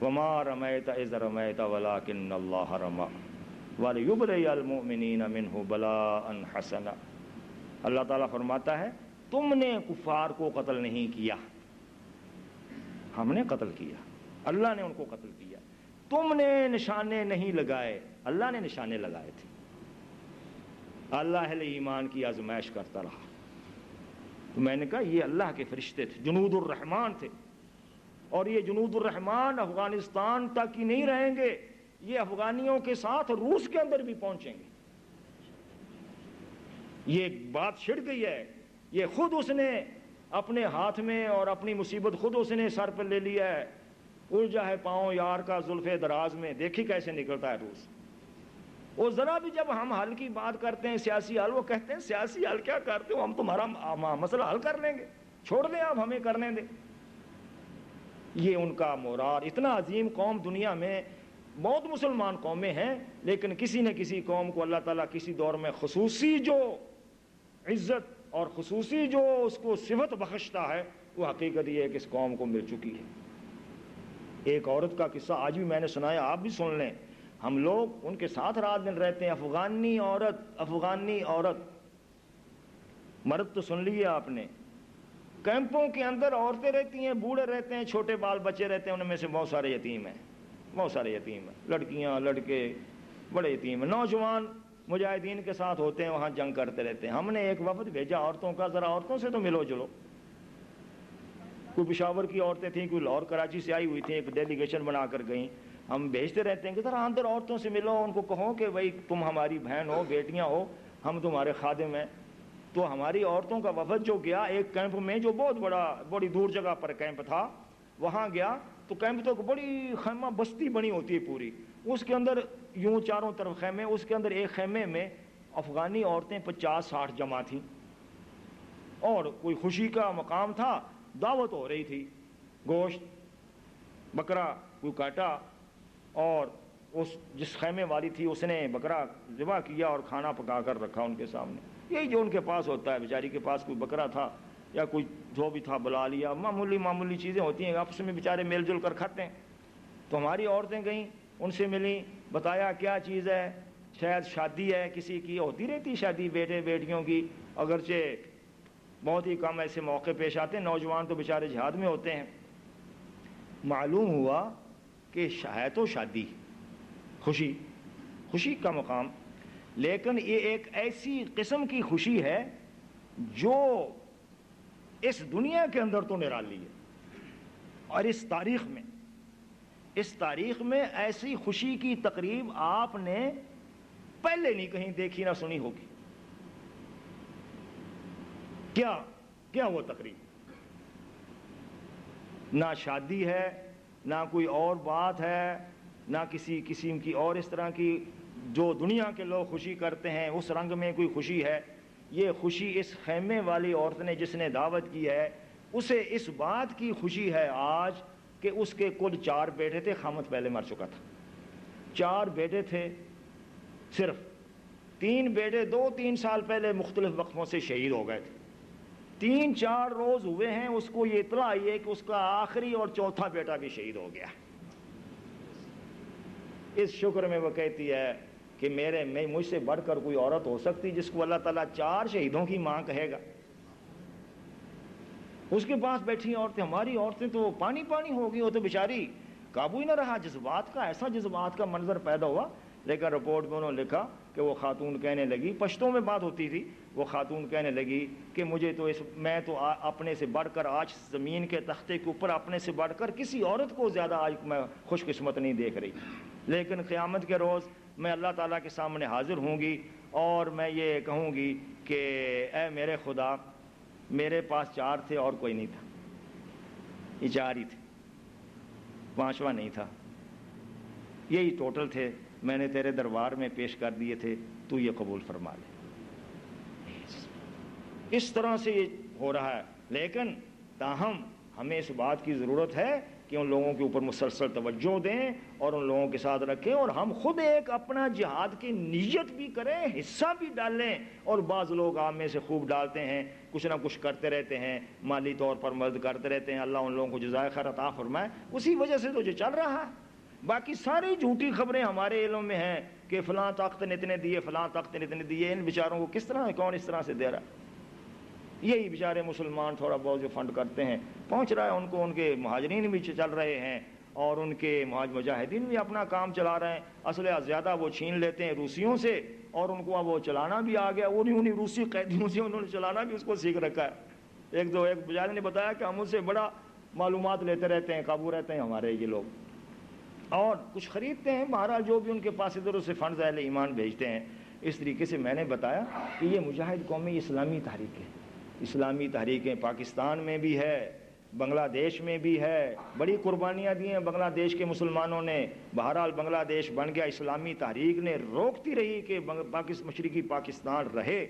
وما رمیت اذ رمیت ولکن اللہ رمی ولیبلی المؤمنین منہ بلاء حسنا۔ اللہ تعالیٰ فرماتا ہے تم نے کفار کو قتل نہیں کیا، ہم نے قتل کیا، اللہ نے ان کو قتل کیا۔ تم نے نشانے نہیں لگائے، اللہ نے نشانے لگائے تھے۔ اللہ اہل ایمان کی آزمائش کرتا رہا۔ تو میں نے کہا یہ اللہ کے فرشتے تھے، جنود الرحمان تھے، اور یہ جنود الرحمان افغانستان تک ہی نہیں رہیں گے، یہ افغانیوں کے ساتھ روس کے اندر بھی پہنچیں گے۔ یہ بات چھڑ گئی ہے، یہ خود اس نے اپنے ہاتھ میں اور اپنی مصیبت خود اس نے سر پر لے لیا ہے۔ الجھا ہے پاؤں یار کا زلف دراز میں، دیکھی کیسے نکلتا ہے روس۔ اور ذرا بھی جب ہم حل کی بات کرتے ہیں سیاسی حل، وہ کہتے ہیں سیاسی حل کیا کرتے ہو، ہم تمہارا مسئلہ حل کر لیں گے، چھوڑ دیں آپ ہمیں کرنے دیں۔ یہ ان کا مورال۔ اتنا عظیم قوم دنیا میں بہت مسلمان قومیں ہیں، لیکن کسی نہ کسی قوم کو اللہ تعالیٰ کسی دور میں خصوصی جو عزت اور خصوصی جو اس کو صفت بخشتا ہے، وہ حقیقت یہ ہے کہ اس قوم کو مل چکی ہے۔ ایک عورت کا قصہ آج بھی میں نے سنایا، آپ بھی سن لیں۔ ہم لوگ ان کے ساتھ رات دن رہتے ہیں، افغانی عورت، مرد تو سن لیے آپ نے۔ کیمپوں کے اندر عورتیں رہتی ہیں، بوڑھے رہتے ہیں، چھوٹے بال بچے رہتے ہیں، ان میں سے بہت سارے یتیم ہیں، لڑکیاں لڑکے بڑے یتیم ہیں، نوجوان مجاہدین کے ساتھ ہوتے ہیں، وہاں جنگ کرتے رہتے ہیں۔ ہم نے ایک وفد بھیجا عورتوں کا، ذرا عورتوں سے تو ملو جلو۔ کوئی پشاور کی عورتیں تھیں، کوئی لاہور کراچی سے آئی ہوئی تھیں، ایک ڈیلیگیشن بنا کر گئیں۔ ہم بھیجتے رہتے ہیں کہ ذرا اندر عورتوں سے ملو، ان کو کہو کہ بھائی تم ہماری بہن ہو، بیٹیاں ہو، ہم تمہارے خادم ہیں۔ تو ہماری عورتوں کا وفد جو گیا ایک کیمپ میں، جو بہت بڑی دور جگہ پر کیمپ تھا، وہاں گیا تو کیمپ تو بڑی خیمہ بستی بنی ہوتی ہے پوری، اس کے اندر یوں چاروں طرف خیمے، اس کے اندر ایک خیمے میں افغانی عورتیں 50-60 جمع تھیں، اور کوئی خوشی کا مقام تھا، دعوت ہو رہی تھی، گوشت بکرا کوئی کاٹا، اور اس جس خیمے والی تھی اس نے بکرا ذبح کیا اور کھانا پکا کر رکھا ان کے سامنے۔ یہی جو ان کے پاس ہوتا ہے، بیچاری کے پاس کوئی بکرا تھا یا کوئی جو بھی تھا بلا لیا، معمولی چیزیں ہوتی ہیں، آپس میں بیچارے مل جل کر کھاتے ہیں۔ تو ہماری عورتیں گئیں، ان سے ملیں، بتایا کیا چیز ہے، شاید شادی ہے کسی کی، ہوتی رہتی شادی بیٹے بیٹیوں کی، اگرچہ بہت ہی کم ایسے موقع پیش آتے ہیں، نوجوان تو بیچارے جہاد میں ہوتے ہیں۔ معلوم ہوا کہ ہے تو شادی خوشی، خوشی کا مقام، لیکن یہ ایک ایسی قسم کی خوشی ہے جو اس دنیا کے اندر تو نرالی ہے، اور اس تاریخ میں ایسی خوشی کی تقریب آپ نے پہلے نہیں کہیں دیکھی نہ سنی ہوگی۔ کیا وہ تقریب؟ نہ شادی ہے، نہ کوئی اور بات ہے، نہ کسی قسم کی اور اس طرح کی جو دنیا کے لوگ خوشی کرتے ہیں اس رنگ میں کوئی خوشی ہے۔ یہ خوشی اس خیمے والی عورت نے جس نے دعوت کی ہے اسے اس بات کی خوشی ہے آج کہ اس کے کل 4 بیٹے تھے، خامد پہلے مر چکا تھا، 4 بیٹے تھے، صرف 3 بیٹے 2-3 سال پہلے مختلف وقفوں سے شہید ہو گئے تھے۔ 3-4 روز ہوئے ہیں اس کو یہ اطلاع آئی ہے کہ اس کا آخری اور 4تھا بیٹا بھی شہید ہو گیا۔ اس شکر میں وہ کہتی ہے کہ مجھ سے بڑھ کر کوئی عورت ہو سکتی جس کو اللہ تعالیٰ 4 شہیدوں کی ماں کہے گا؟ اس کے پاس بیٹھی عورتیں، ہماری عورتیں تو پانی ہو گئی، وہ تو بیچاری قابو ہی نہ رہا، جذبات کا ایسا جذبات کا منظر پیدا ہوا۔ لیکن رپورٹ میں انہوں نے لکھا کہ وہ خاتون کہنے لگی، پشتوں میں بات ہوتی تھی، وہ خاتون کہنے لگی کہ میں تو اپنے سے بڑھ کر آج زمین کے تختے کے اوپر اپنے سے بڑھ کر کسی عورت کو زیادہ آج میں خوش قسمت نہیں دیکھ رہی، لیکن قیامت کے روز میں اللہ تعالیٰ کے سامنے حاضر ہوں گی اور میں یہ کہوں گی کہ اے میرے خدا، میرے پاس 4 تھے اور کوئی نہیں تھا، یہ 4 ہی تھے، 5واں نہیں تھا، یہی ٹوٹل تھے، میں نے تیرے دربار میں پیش کر دیے تھے، تو یہ قبول فرما لے۔ اس طرح سے یہ ہو رہا ہے، لیکن تاہم ہمیں اس بات کی ضرورت ہے کہ ان لوگوں کے اوپر مسلسل توجہ دیں اور ان لوگوں کے ساتھ رکھیں، اور ہم خود ایک اپنا جہاد کی نیت بھی کریں، حصہ بھی ڈالیں۔ اور بعض لوگ آپ میں سے خوب ڈالتے ہیں، کچھ نہ کچھ کرتے رہتے ہیں، مالی طور پر مدد کرتے رہتے ہیں، اللہ ان لوگوں کو جزائے خیر عطا فرمائے، اسی وجہ سے تو جو چل رہا ہے۔ باقی ساری جھوٹی خبریں ہمارے علم میں ہیں کہ فلاں طاقت نے اتنے دیے، فلاں طاقت نے اتنے دیے، ان بیچاروں کو کس طرح کون اس طرح سے دے رہا ہے؟ یہی بیچارے مسلمان تھوڑا بہت جو فنڈ کرتے ہیں پہنچ رہا ہے ان کو، ان کے مہاجرین بھی چل رہے ہیں اور ان کے مجاہدین بھی اپنا کام چلا رہے ہیں، اسلحہ زیادہ وہ چھین لیتے ہیں روسیوں سے اور ان کو اب وہ چلانا بھی آ گیا، انہیں روسی قیدیوں سے انہوں نے چلانا بھی اس کو سیکھ رکھا ہے۔ ایک بیچارے نے بتایا کہ ہم ان سے بڑا معلومات لیتے رہتے ہیں، قابو رہتے ہیں ہمارے یہ لوگ، اور کچھ خریدتے ہیں، بہرحال جو بھی ان کے پاس ادھر سے فنڈز اہل ایمان بھیجتے ہیں۔ اس طریقے سے میں نے بتایا کہ یہ مجاہد قومی اسلامی تحریک ہے، اسلامی تحریکیں پاکستان میں بھی ہے، بنگلہ دیش میں بھی ہے، بڑی قربانیاں دی ہیں بنگلہ دیش کے مسلمانوں نے، بہرحال بنگلہ دیش بن گیا، اسلامی تحریک نے روکتی رہی کہ مشرقی پاکستان رہے،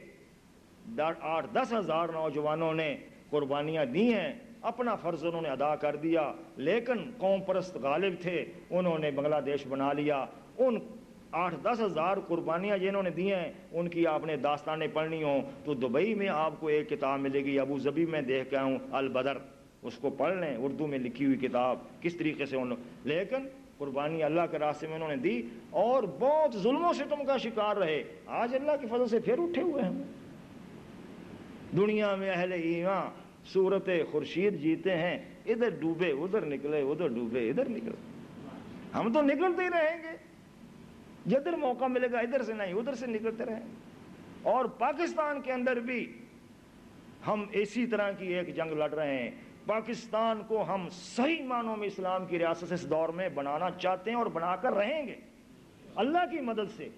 8-10 ہزار نوجوانوں نے قربانیاں دی ہیں، اپنا فرض انہوں نے ادا کر دیا، لیکن قوم پرست غالب تھے، انہوں نے بنگلہ دیش بنا لیا۔ ان 8-10 ہزار قربانیاں جنہوں نے دی ہیں ان کی آپ نے داستانیں پڑھنی ہوں تو دبئی میں آپ کو ایک کتاب ملے گی، ابو ظبی میں دیکھ کے آؤں، البدر، اس کو پڑھ لیں، اردو میں لکھی ہوئی کتاب، کس طریقے سے لیکن قربانی اللہ کے راستے میں انہوں نے دی اور بہت ظلم و ستم کا شکار رہے۔ آج اللہ کے فضل سے پھر اٹھے ہوئے ہیں، دنیا میں اہل ایمان صورت خورشید جیتے ہیں، ادھر ڈوبے ادھر نکلے، ادھر ڈوبے ادھر نکلے، ہم تو نکلتے ہی رہیں گے، جدھر موقع ملے گا ادھر سے نہیں ادھر سے نکلتے رہیں گے۔ اور پاکستان کے اندر بھی ہم اسی طرح کی ایک جنگ لڑ رہے ہیں، پاکستان کو ہم صحیح معنوں میں اسلام کی ریاست اس دور میں بنانا چاہتے ہیں اور بنا کر رہیں گے اللہ کی مدد سے،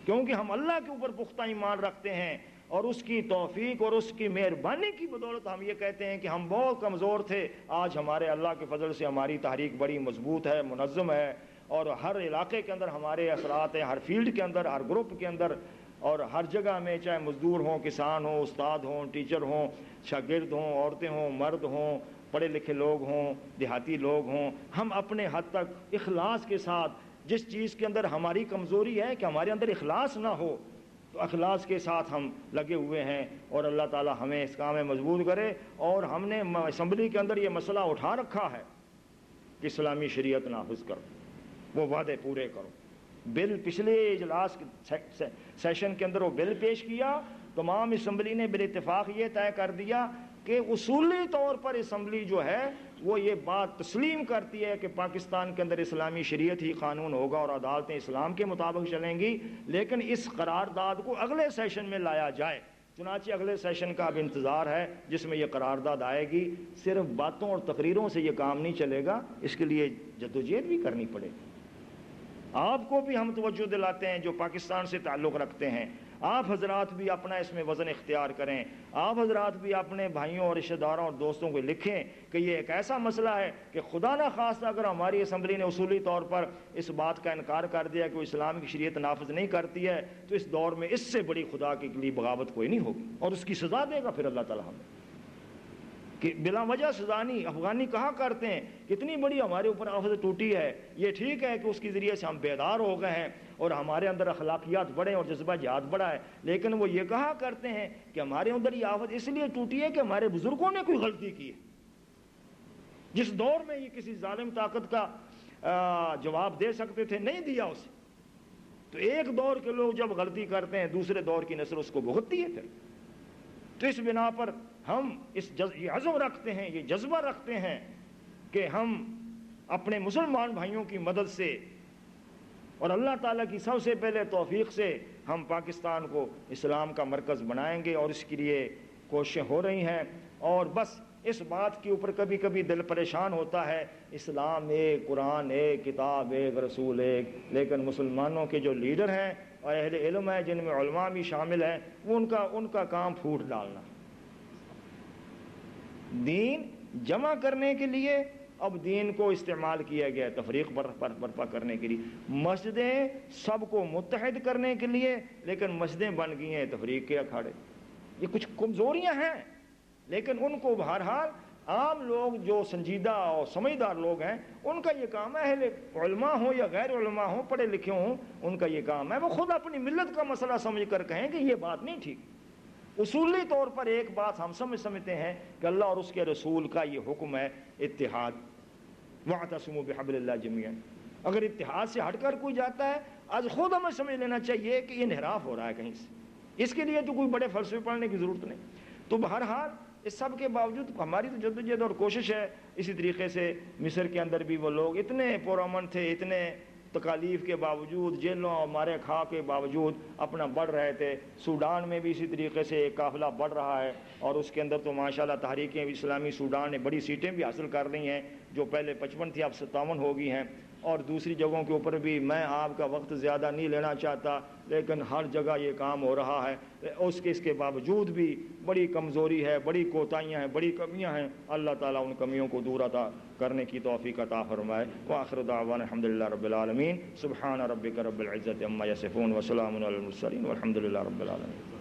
کیونکہ ہم اللہ کے اوپر پختہ ایمان رکھتے ہیں اور اس کی توفیق اور اس کی مہربانی کی بدولت ہم یہ کہتے ہیں کہ ہم بہت کمزور تھے، آج ہمارے اللہ کے فضل سے ہماری تحریک بڑی مضبوط ہے، منظم ہے، اور ہر علاقے کے اندر ہمارے اثرات ہیں، ہر فیلڈ کے اندر، ہر گروپ کے اندر اور ہر جگہ میں، چاہے مزدور ہوں، کسان ہوں، استاد ہوں، ٹیچر ہوں، شاگرد ہوں، عورتیں ہوں، مرد ہوں، پڑھے لکھے لوگ ہوں، دیہاتی لوگ ہوں، ہم اپنے حد تک اخلاص کے ساتھ، جس چیز کے اندر ہماری کمزوری ہے کہ ہمارے اندر اخلاص نہ ہو، تو اخلاص کے ساتھ ہم لگے ہوئے ہیں اور اللہ تعالی ہمیں اس کام میں مضبوط کرے۔ اور ہم نے اسمبلی کے اندر یہ مسئلہ اٹھا رکھا ہے کہ اسلامی شریعت نافذ کرو، وہ وعدے پورے کرو۔ بل پچھلے اجلاس سیشن کے اندر وہ بل پیش کیا، تمام اسمبلی نے بال اتفاق یہ طے کر دیا کہ اصولی طور پر اسمبلی جو ہے وہ یہ بات تسلیم کرتی ہے کہ پاکستان کے اندر اسلامی شریعت ہی قانون ہوگا اور عدالتیں اسلام کے مطابق چلیں گی، لیکن اس قرارداد کو اگلے سیشن میں لایا جائے۔ چنانچہ اگلے سیشن کا اب انتظار ہے جس میں یہ قرارداد آئے گی۔ صرف باتوں اور تقریروں سے یہ کام نہیں چلے گا، اس کے لیے جدوجہد بھی کرنی پڑے گی۔ آپ کو بھی ہم توجہ دلاتے ہیں جو پاکستان سے تعلق رکھتے ہیں، آپ حضرات بھی اپنا اس میں وزن اختیار کریں، آپ حضرات بھی اپنے بھائیوں اور رشتہ داروں اور دوستوں کو لکھیں کہ یہ ایک ایسا مسئلہ ہے کہ خدا نہ خواستہ اگر ہماری اسمبلی نے اصولی طور پر اس بات کا انکار کر دیا کہ وہ اسلام کی شریعت نافذ نہیں کرتی ہے، تو اس دور میں اس سے بڑی خدا کے لیے بغاوت کوئی نہیں ہوگی، اور اس کی سزا دے گا پھر اللہ تعالیٰ ہمیں، کہ بلا وجہ سزا نہیں۔ افغانی کہا کرتے ہیں کتنی بڑی ہمارے اوپر آفت ٹوٹی ہے، یہ ٹھیک ہے کہ اس کے ذریعے سے ہم بیدار ہو گئے ہیں اور ہمارے اندر اخلاقیات بڑھے اور جذبہ جہاد بڑھا ہے، لیکن وہ یہ کہا کرتے ہیں کہ ہمارے اندر یہ آفت اس لیے ٹوٹی ہے کہ ہمارے بزرگوں نے کوئی غلطی کی ہے، جس دور میں یہ کسی ظالم طاقت کا جواب دے سکتے تھے نہیں دیا اسے، تو ایک دور کے لوگ جب غلطی کرتے ہیں دوسرے دور کی نسل اس کو بھگتتی ہے پھر۔ تو اس بنا پر ہم یہ عزم رکھتے ہیں، یہ جذبہ رکھتے ہیں کہ ہم اپنے مسلمان بھائیوں کی مدد سے اور اللہ تعالیٰ کی سب سے پہلے توفیق سے ہم پاکستان کو اسلام کا مرکز بنائیں گے، اور اس کے لیے کوششیں ہو رہی ہیں۔ اور بس اس بات کے اوپر کبھی کبھی دل پریشان ہوتا ہے، اسلام ایک، قرآن ایک، کتاب ایک، رسول ایک، لیکن مسلمانوں کے جو لیڈر ہیں اور اہل علم ہیں جن میں علماء بھی شامل ہیں، وہ ان کا کام پھوٹ ڈالنا۔ دین جمع کرنے کے لیے اب دین کو استعمال کیا گیا تفریق برپا کرنے کے لیے، مسجدیں سب کو متحد کرنے کے لیے، لیکن مسجدیں بن گئی ہیں تفریق کے اکھاڑے۔ یہ کچھ کمزوریاں ہیں، لیکن ان کو بہرحال عام لوگ جو سنجیدہ اور سمجھدار لوگ ہیں ان کا یہ کام ہے، اہل علماء ہوں یا غیر علماء ہوں، پڑھے لکھے ہوں، ان کا یہ کام ہے وہ خود اپنی ملت کا مسئلہ سمجھ کر کہیں کہ یہ بات نہیں ٹھیک۔ اصولی طور پر ایک بات ہم سمجھتے ہیں کہ اللہ اور اس کے رسول کا یہ حکم ہے اتحاد، وَاعْتَصِمُوا بِحَبْلِ اللَّهِ جَمِيعًا۔ اگر اتحاد سے ہٹ کر کوئی جاتا ہے، آج خود ہمیں سمجھ لینا چاہیے کہ یہ انحراف ہو رہا ہے کہیں سے، اس کے لیے تو کوئی بڑے فلسفے پڑھنے کی ضرورت نہیں۔ تو بہرحال اس سب کے باوجود ہماری تو جدوجہد اور کوشش ہے۔ اسی طریقے سے مصر کے اندر بھی وہ لوگ اتنے پرامن تھے، اتنے تکالیف کے باوجود، جیلوں اور مارے کھا کے باوجود اپنا بڑھ رہے تھے۔ سوڈان میں بھی اسی طریقے سے ایک قافلہ بڑھ رہا ہے، اور اس کے اندر تو ماشاءاللہ تحریک اسلامی سوڈان نے بڑی سیٹیں بھی حاصل کر لی ہیں، جو پہلے 55 تھی اب 57 ہو گئی ہیں۔ اور دوسری جگہوں کے اوپر بھی میں آپ کا وقت زیادہ نہیں لینا چاہتا، لیکن ہر جگہ یہ کام ہو رہا ہے۔ اس کے باوجود بھی بڑی کمزوری ہے، بڑی کوتاہیاں ہیں، بڑی کمیاں ہیں۔ اللہ تعالیٰ ان کمیوں کو دور عطا کرنے کی توفیق عطا فرمائے۔ وآخر دعوانا الحمدللہ رب العالمین، سبحان ربک رب العزت عما یصفون وسلام علی المرسلین والحمدللہ رب العالمین۔